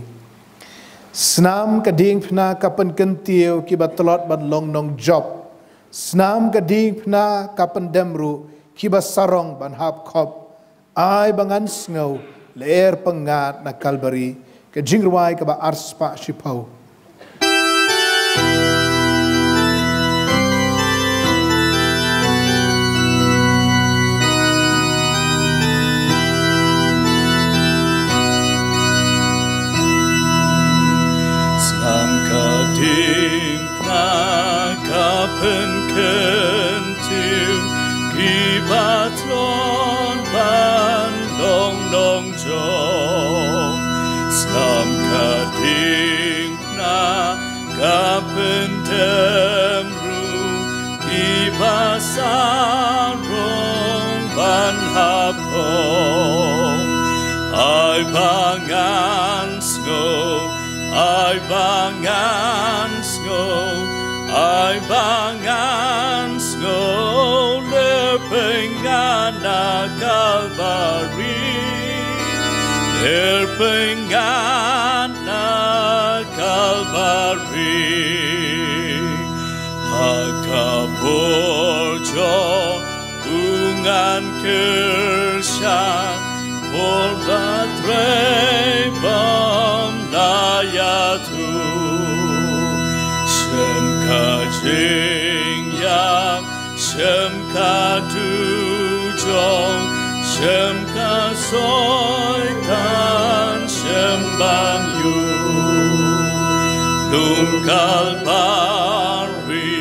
snam ka ding phna ka pen kentiu ki bat telot bat long nong job snam ka ding phna ka pen demru ki ba sarong ban hap khop ai bangan sngo leer pengat na kalbari ke jing ruai ke ba arspa shipau. Slam ka ding na ka pen kentiu ki patron ban long nong jong. Slam ka ding na ka pentemru ki pasarong ban hapong ai bangan snow ai bangan snow ai bangan snow lepengana kalbari Terpengana Kalvari Hakaborjo Ungan Kershan Porlatre Bam Layatu Shemka Jingyam Shemka Dujong Shemka Soitan Shembang Yu Lum Kalbari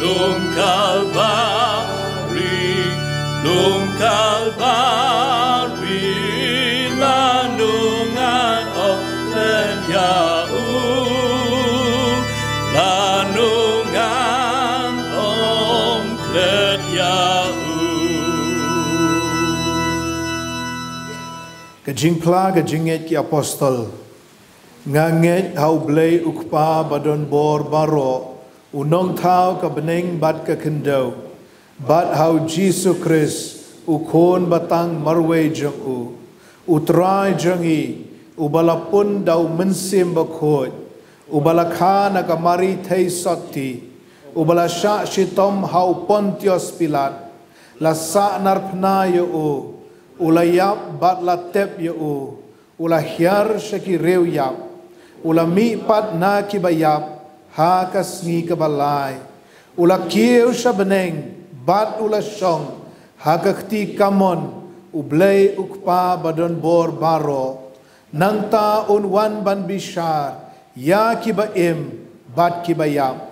Lum Kalbari Lum Kalbari Lanungan of Lenyau Lanungan Om Lenyau Kajing pla kajinget ki apostol nganget hau Blei ukpa badon bor baro unong tau ka beneng bat ka kendau bat hau Jisu Kris ukon batang marwe jeng utrai jengi ubalapun dau mensim bakot ubalakha na kamari thei sotti ubalasha shitom hau Pontius Pilat lasa narpna yo ulayap bat latep yo ulahyar shaki reu yap ulami pat na kibayap ha kasngi kabalai ulakieu shabeneng bat ulasyong ha kakti kamon ublei ukpa badon bor baro nangta unwan ban bishar ya kibaim bat kibayap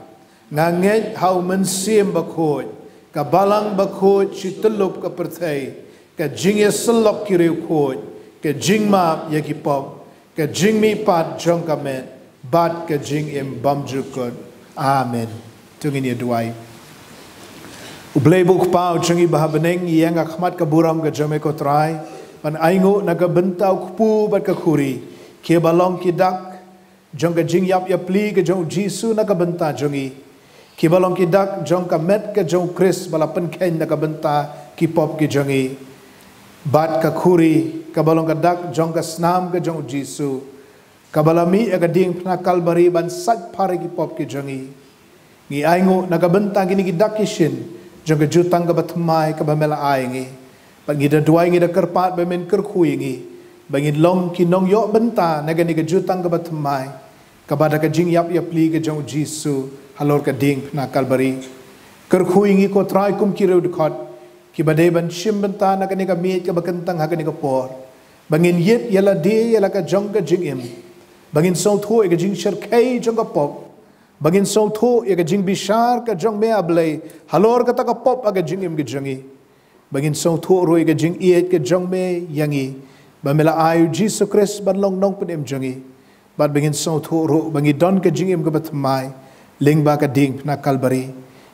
nganget hau mensim bakot kabalang bakot shitelup kaperthai ka jing ya selok kiriu khot ka jing map ya ki pop ka jing mi pat jong kamet bat ka jing im bam jukot amen tungin ya duai ublei buk pau jangi bahabeneng yang akhmat ka buram ka jame ko trai pan aingo naga bentau kupu bat ka khuri ke balong ki dak jong ka jing yap ya pli ka jong Jisu naga benta jongi ki balong ki dak jong ka met ka jong Kris bala pen ken naga benta ki pop ki jongi bat ka khuri ka balong ka dak jong ka snam ka jong Jisu kabalami agading penakal bari ban sat pare ki pop ki jangi ngi aingo nagabenta gini ki dakishin jong ke jutang ka batmai ka bamela aingi bangi da duai ngi da kerpat bemen kyrkhu ngi bangi long ki nong yo benta nagani ka jutang ka batmai ka bada ka jing yap yap li ka jong jisu halor ka ding penakal bari kyrkhu ngi ko trai kum ki reu khot ki badai ban shim benta nagani ka miet ka bakentang hagani ka por bangin yet yala de yala ka jong ka jing im bangin song tho e ka jing shar kai jong ka pop bangin song tho e ka jing bishar ka jong me ablei halor ka ta ka pop aga jing im ki jangi bangin song tho ro e ka jing iet ka jong me yangi bamela ayu Jesus Christ ban long nong pen im jangi bat bangin song tho ro bangi don ka jing im ka batmai ling ba ka ding na kalbari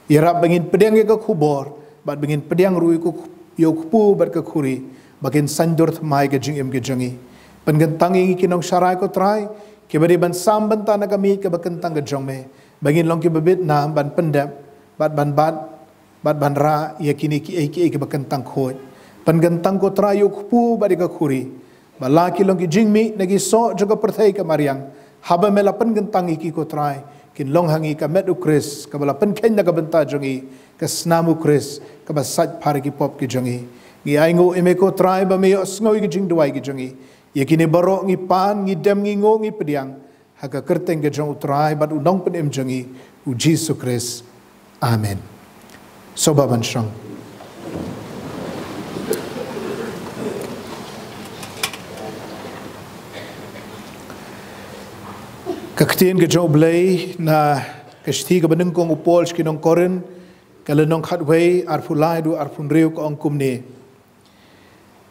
irap bangin pedang ka khubor bat bangin pedang ru ku yo pu bat ka khuri bakin sandur thmai ka jing im ki jangi pengentang ingi kinong syarai ko trai ki bari ban sam banta na kami ka bakentang ka jong me bangin long ki babit na ban pendap bat ban ra ya kini ki ki bakentang khot pengentang ko trai yo pu bari ka khuri balaki long ki jingmi nagi so juga perthai ka mariang haba mela pengentang iki ko trai kin long hangi ka met ukris ka bala penken na ka benta jongi ka snamu kris ka basat par ki pop ki jongi ngi aingo emeko trai ba me snoi ki jing duai ki jongi yakini barok ngi pan ngi dem ngi ngo ngi pediang haka kerteng ke jong utrai bat unong pen em jangi u Jesus Christ amen soba ban shang kaktin ke jong Blei na kashti ke beneng kong upol skinong koren kalenong khatwei arfulai du arfun riu ko ongkum ni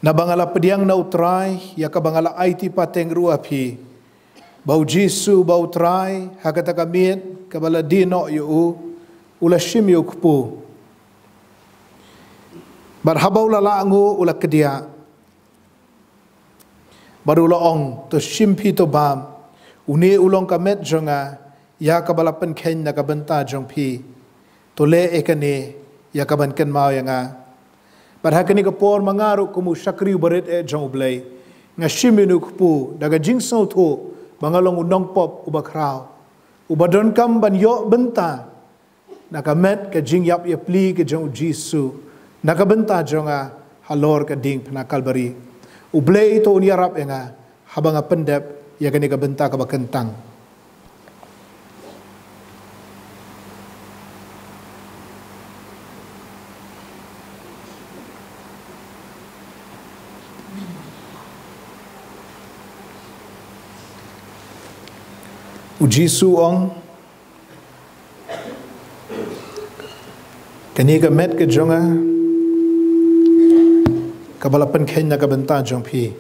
na bangala pediang na utrai ya ka bangala IT pateng ru api bau jisu bau trai hakata kamit ka bala dino yu ula shim yu kupu bar habau la langu ula kedia baru la ong to shimpi to bam uni ulong kamet jonga ya ka bala pen ken na ka benta jong pi to le ekane ya ka ban ken mau yanga Parhakani ka por mangaru kumu sakriu baret jong Blei nga shiminu kupu daga jingsau tho bangalong unong pop ubakrao ubadon kam ban yo benta nakamet ka jing yap ya pli ka jong jisu nakabenta jonga halor ka ding penakal bari U Blei to unyarap nga habanga pendep ya kani ka benta ka bakentang Jisu ong kani ka met ka jonga kabalapan khen na ka benta jong pi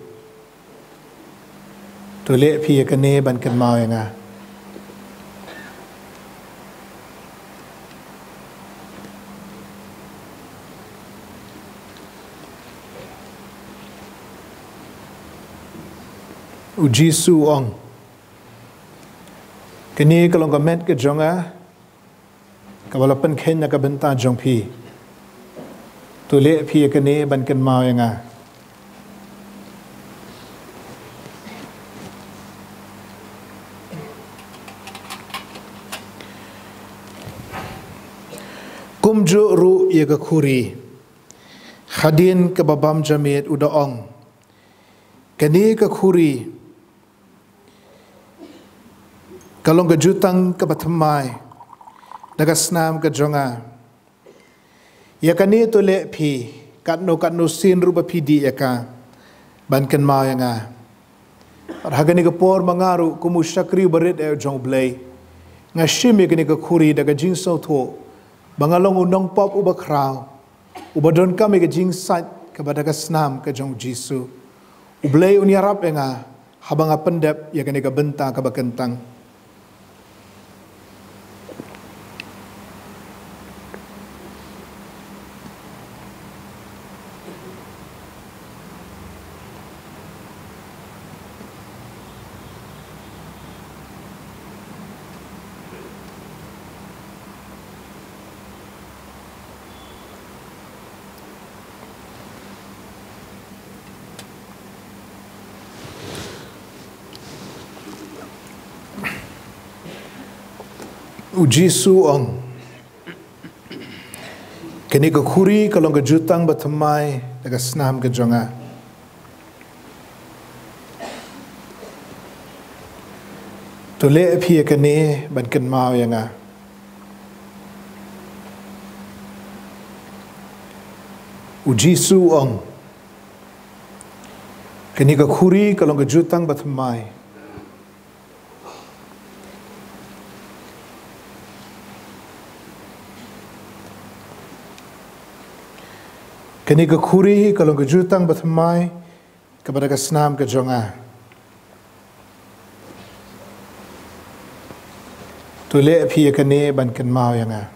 to le pi ka ne ban kan mau nga Jisu ong kini kalau kamet ke jonga kabalapan ken na kabenta jong pi tule pi kini ban ken mau nga kumju ru ye ka khuri khadin ka babam jamit udaong kini ka khuri kalong ka jutang ka batmai nagasnam ka jonga ya kani to le phi katno sin ruba phi di eka ban kan ma nga hagani ka por mangaru kumu sakri baret e jong Blei nga shimi kani ka khuri daga jing so tho bangalong unong pop uba kraw ubadon kami ka jing sat ka badaga snam ka jong jisu U Blei unyarap nga habanga pendep ya kani ka benta ka bakentang uji su ong kini ke khuri kalong ke jutang batamai daga snam ke jonga tole phi kene ban ken mau yanga uji su ong kini ke khuri kalong ke jutang batamai kini ke khuri kalong ke jutang batamai kepada kesnam ke jonga tole phi kene ban ken mau yanga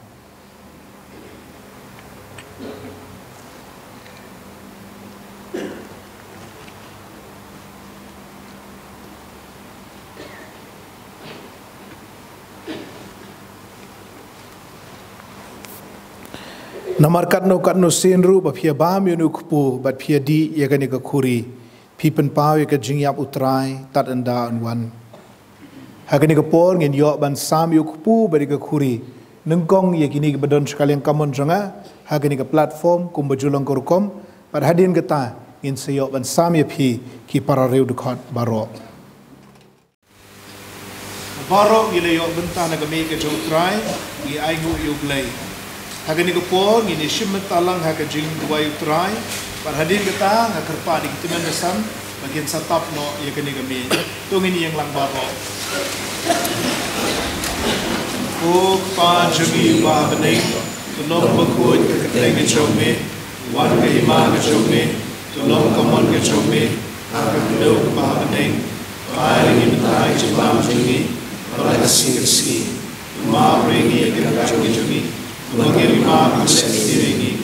Namar katno sinru ba phia bam yunu kupu bat phia di ya gani ka khuri pipen pau ya ka jingyap utrai tat anda anwan ha gani ka por ngin yo ban sam yu kupu ba di ka khuri nengkong ya kini ka badon sekalian kamon janga ha gani ka platform kum bajulong korukom par hadin kata ngin seyo ban sam ya phi ki para reu de khot baro ngile yo bentana ka me ka utrai ngi ai gu U Blei Hagani ko po ngini Sacrament talang haga Jingkhawai U Trai par hadir kita ngakerpa di kitiman besam bagian satap no ya kani kami tu ngini yang lang baro ko pa jami ba benai tulong bakut ke keteng chome wan ke hima ke chome tulong komon ke chome haga do ba benai ai ngin tai jam jami para kasih ma rengi ke jami Bagi lima aset diri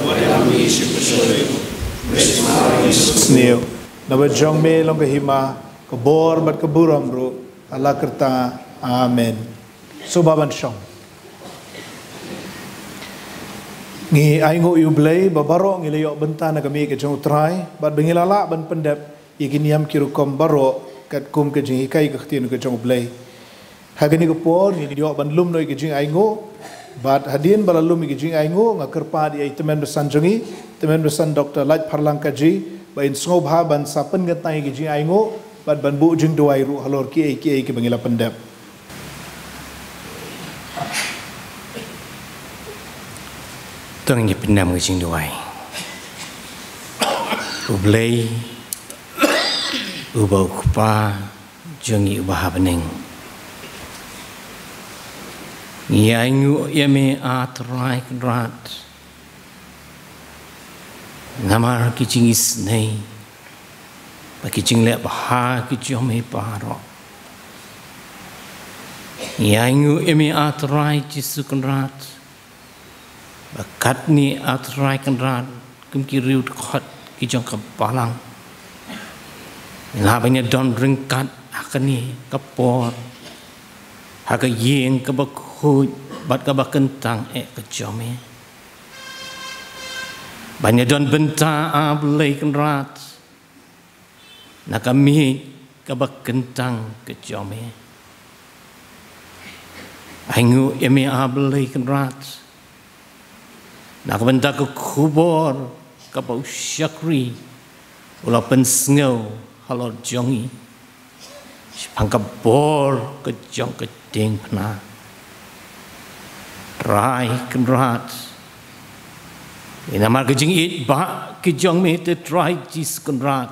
wala mi sipasore Sneo nawa jong me long hima ko bor bat ko buram bro ala kerta amen subaban shong ngi aingo U Blei babaro ngi leyo bentana kami ke jong utrai bat bengilala ban pendap ikiniam kirukom baro kat kum ke jing kai ke khtin ke jong U Blei hagani ko por ngi dio ban lum noi ke jing aingo Bat hadin balalum igi jing aingo ngakerpa di teman besan jongi teman besan Dr. Laj Parlang Kaji bain sngobha ban sapen ngetai igi jing aingo bat ban bu jing duai ru halor ki ki bangila pendap tong ni pendam igi jing duai U Blei u bau kupa jongi ubah bening Ngiangu yame atrai krat namar kicingis nei bakicing le bah kicome paro Ngiangu yame atrai chisukrat bakat ni atrai krat kumkiriu khot kijong ka balang ngabanya don ringkat akani kapor haga yeng ka khot bat ka bakentang ke jome banyak don benta ablei kenrat nakami ka bakentang ke jome aingu emi ablei kenrat nak benta ke kubor ka bau syakri ula pensngau halor jongi pangka bor ke jong ke ding pna Rai kenrat Inamar kejing it ba kejong me te try jis kenrat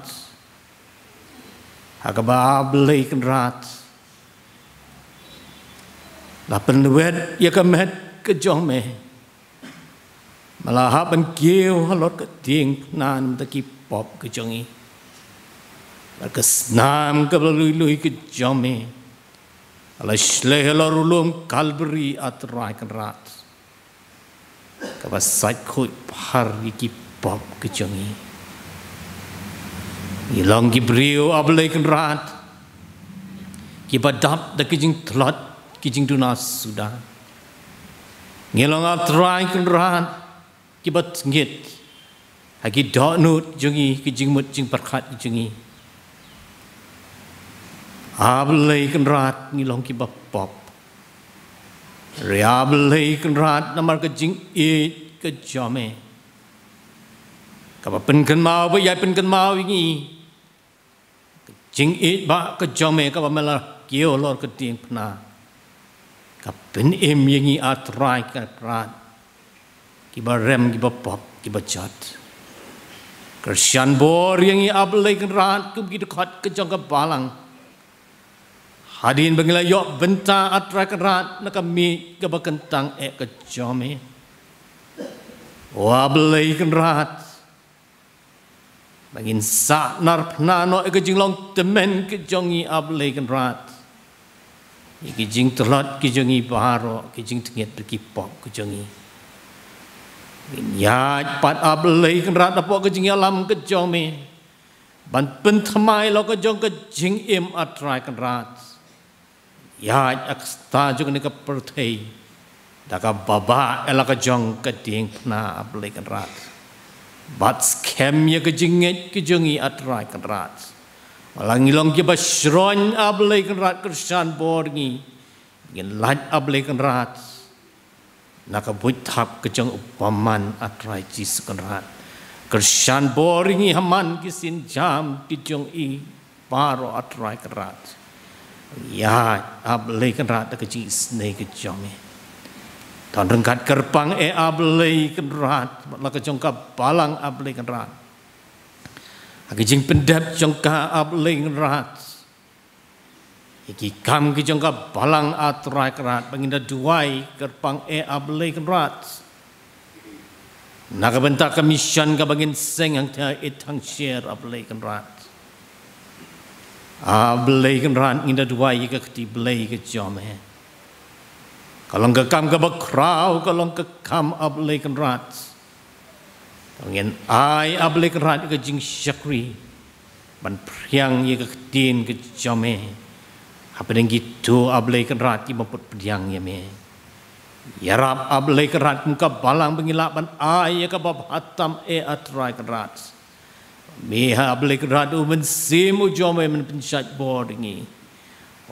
Hagaba Blei kenrat Lapan luet ya kemet kejong me Malahapan kieu halot keting nan taki pop kejongi Berkesnam kebalui kejong me Alashleh halorulum kalberi atrai kenrat Kabasai khot par iki pop kejongi Ilang gibriu ablei kenrat Kibadap da kijing tlat kijing dunas sudah Ngilang atrai kenrat Kibat ngit Hagi donut jongi kijing mut jing perkat jongi Ablei kenrat ngilong kibab pop ria Blei kan rat namar ke jing e ke jome ka ba pen kan mau ba yai pen kan mau ini jing e ba ke jome ka ba mala kio lor ke ting pna ka pen em yangi atrai ka rat ki ba rem ki ba pop ki ba chat Kersian bor yangi Blei kan rat kum ki khot ke jong ka balang Hadin bangila yok benta atrai kerat nak kami kebakentang ke jome. Blei kerat. Bangin sa nar pnano ke jinglong temen ke jongi Blei kerat. Iki jing telat ke jongi baharo ke jing tenget berkipok ke jongi. Ya pat Blei kerat apa ke jingi alam ke jome. Ban pentamai lo ke jong ke jing im atrai kerat. Ya aksta juga ni ke pertai, dah baba elak jong ke ding pna Blei kerat, bat scam ya ke jinget ke jongi atrai kerat, malang ilong ke basron Blei kerat kersan borgi, ingin lat Blei kerat, nak buat ke jong upaman atrai jis kerat, kersan borgi haman kisin jam di jong i paro atrai kerat. Ya, Blei kerat ke jis ne ke jome. Tan rengkat kerpang Blei kerat, la ke jongka balang Blei kerat. Agi jing pendap jongka Blei kerat. Iki kam ke jongka balang atrai kerat, banginda duai kerpang Blei kerat. Nak bentak kemisan ka bangin seng ang ta itang share Blei kerat. Blei kerat inda dua ika keti Blei ke jome. Kalau ke kam ke bakrau, kalau ke kam Blei kerat. Tangin ai Blei kerat ke jing syakri. Ban priang ika ketin ke jome. Apa dengan gitu Blei kerat ki maput priang ya me. Yarap Blei kerat muka balang pengilap ban ai ka bab hatam atrai kerat. Meha Blei kerat mensimu jome men pensat boardingi.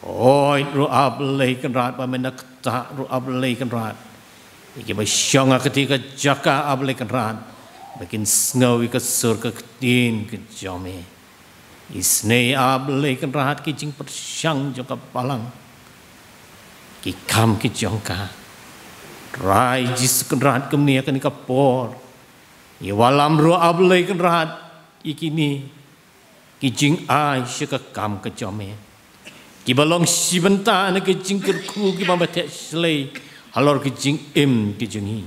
Oi ru Blei kerat pa menak tak ru Blei kerat. Iki basyanga ketika jaka Blei kerat. Makin sngawi ke sur ke ketin ke jome. Isne Blei kerat ki jing persyang joka balang. Ki kam ki jongka. Rai jis kerat kemni akan kapor. I walam ru Blei kerat. Ikini kijing ai syaka kam ke jome ki balong sibenta na kijing kyrkhu ki bamate slei halor kijing im ki jungi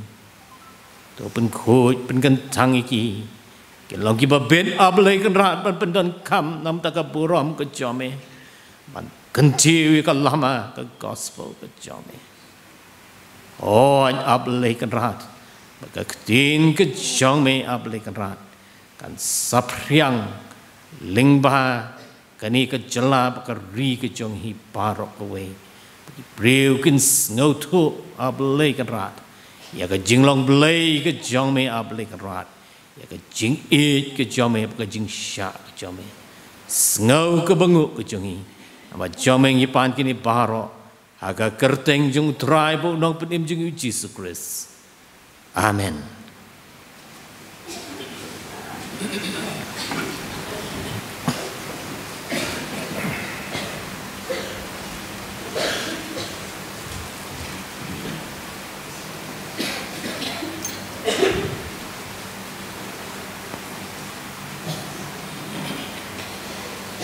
to pen khot pen kentang iki ki long ki babet Blei kerat ban pendan kam nam ta ka burom ke jome ban kenti ka lama ke gospel ke jome Blei kerat ba ketin ke jome Blei kerat kan sapriang lingba kani ke jela ke ri ke jong hi parok kowe breu kin snow tu Blei kerat ya ke jinglong Blei ke jong me Blei kerat ya ke jing e ke jong me ke jing sha ke jong me snow ke bengu ke jong hi ama jong me ngipan kini parok aga kerteng jong trai bo nong penim jong Jesus Christ amen.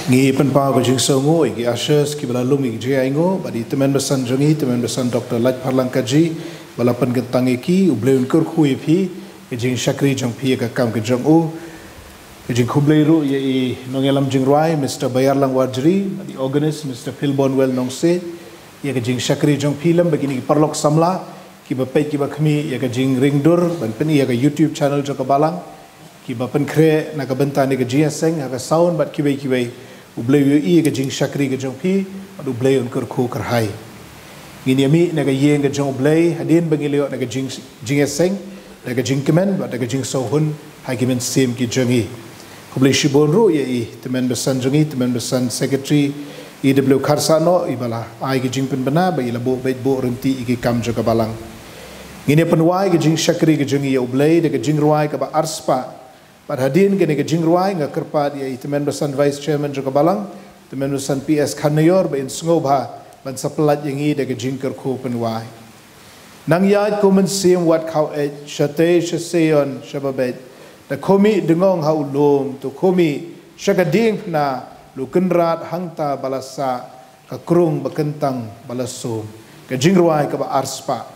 Ngi penpa ko jing songo igi ashes ki bala lum igi jia ingo badi teman besan jongi teman besan Dr. Laj Parlang Kaji bala pen gentang iki U Blei kyrkhu pi jing syakri jong pi ka kam ke jong u jing U Blei ru ye nongelam jing rai Mr. Bayarlang Wajri badi organist Mr. Philbon well nongse ye ka jing syakri jong pi lam begini parlok samla ki ba pe ki ba khmi ye ka jing ringdur ban pen ye ka YouTube channel jong ka balang ki ba pen kre na ka benta ne ka jia seng ha ka sound bat kiwei U Blei i ke jing syakri ke jong pi U Blei kyrkhu kerhai ngini ami na ka yeng ke jong U Blei hadin bangilio na ka jing eseng na ka jing kemen ba na ka jing sohun hai kimen sim ki jongi U Blei shibon ru ye i teman besan jongi teman besan secretary I Blei karsano ibala ai ki jing pen bana ba ila bo bet bo renti i ki kam jo ka balang ngine penwai ki jing syakri ki jing U Blei de ki jing ruai ka ba arspa par hadin ki jing ruai nga kerpa dia itemen besan vice chairman jo ka balang temen besan PS Khanayor ba in sngoba ban saplat yangi de ki jing kyrkhu penwai nang yat kumen sim wat khau e shate shaseon shababet da komi dengong hau lom tu komi shagading na lukenrat hangta balasa ka krung bakentang balasum ka jingruai ka ba arspa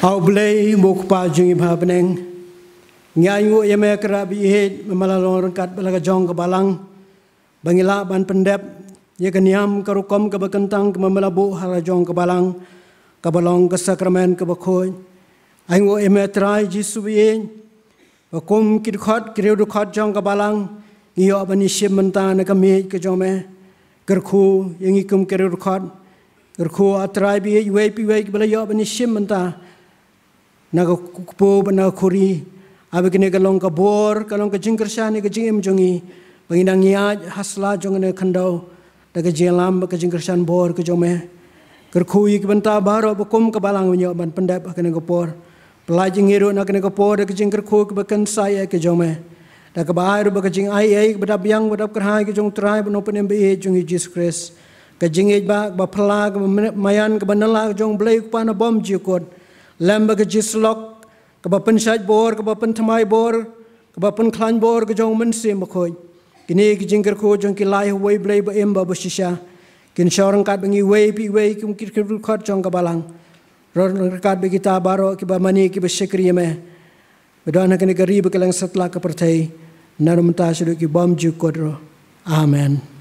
U Blei muk pa jungi bha beneng nyayu yame kerabi het malalong rengkat balaga jong ke balang bangila ban pendep ye keniam karukom ke bekentang ke memelabu hala jong ke balang ke balong ke sakramen ke bakhoy aingo yame trai jisubi bakum kid khot kriu khot jong ke balang iyo bani shim menta na kami ke jome kyrkhu yang ikum kriu khot kyrkhu atrai bi we pi we bala yo bani shim menta naga kupo bana khuri abekene kalong ka bor kalong ka jingkersani ka jingem jongi bangindang ya hasla jongane khandau daga jelam ka jingkersan bor ka jome kyrkhu ik banta baro bakum ka balang nyo ban pendap akene ka por pelajing hero nakene ka por ka jingkerkhu ka bakan saya ka jome daga baharu ka jing ai badap yang badap kerhai ka jong trai bano penem be jongi Jesus Christ ka jingej ba phla ka mayan ka banala jong blei pa na bom jikot lamba ke jislok ke bapen syaj bor ke bapen thamai bor ke bapen khlan bor ke jong mense makhoi kini ke jingker ko jong ki lai wei blei ba em ba shisha kin shorang kat bangi wei pi wei kum kir khot jong ka balang ron kat be kita baro ki ba mani ki ba shikri me bedana kini garib ke lang satla ka perthai narum ta shudu ki bom ju kodro amen.